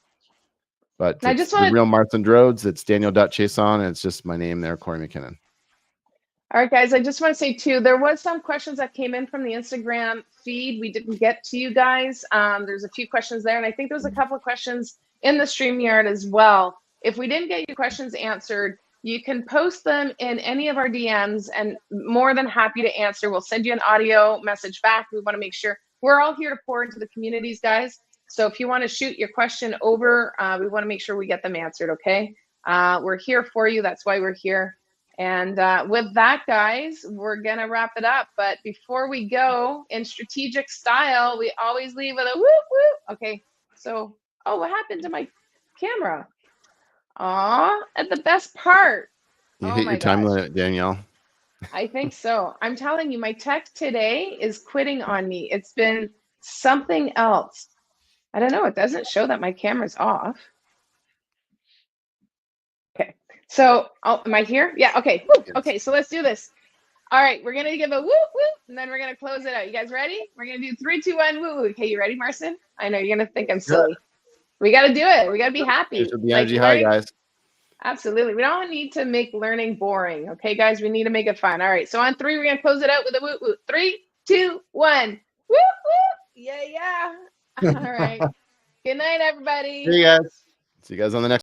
But it's the real Marston Rhodes. It's Daniel.Chason, and it's just my name there, Corey McKinnon. All right, guys, I just want to say, too, there was some questions that came in from the Instagram feed. We didn't get to you guys. There's a few questions there, and I think there's a couple of questions in the StreamYard as well. If we didn't get your questions answered, you can post them in any of our DMs, and more than happy to answer. We'll send you an audio message back. We want to make sure we're all here to pour into the communities, guys. So if you want to shoot your question over, we want to make sure we get them answered, okay? We're here for you. That's why we're here. And with that, guys, we're going to wrap it up. But before we go, in strategic style, we always leave with a whoop, whoop. Okay, so, oh, what happened to my camera? Aw, at the best part. You hit your time limit, Danielle. I think so. I'm telling you, my tech today is quitting on me. It's been something else. I don't know. It doesn't show that my camera's off. Okay. So, oh, am I here? Yeah. Okay. Woo. Okay. So let's do this. All right. We're going to give a whoop, whoop, and then we're going to close it out. You guys ready? We're going to do 3, 2, 1, woo, woo. Okay. You ready, Marston? I know you're going to think I'm silly. We got to do it. We got to be happy. The energy high, guys. Absolutely. We don't need to make learning boring. Okay, guys? We need to make it fun. All right. So on 3, we're going to close it out with a woo, woo. 3, 2, 1. Woo, woo. Yeah, yeah. All right. Good night, everybody. See you guys. See you guys on the next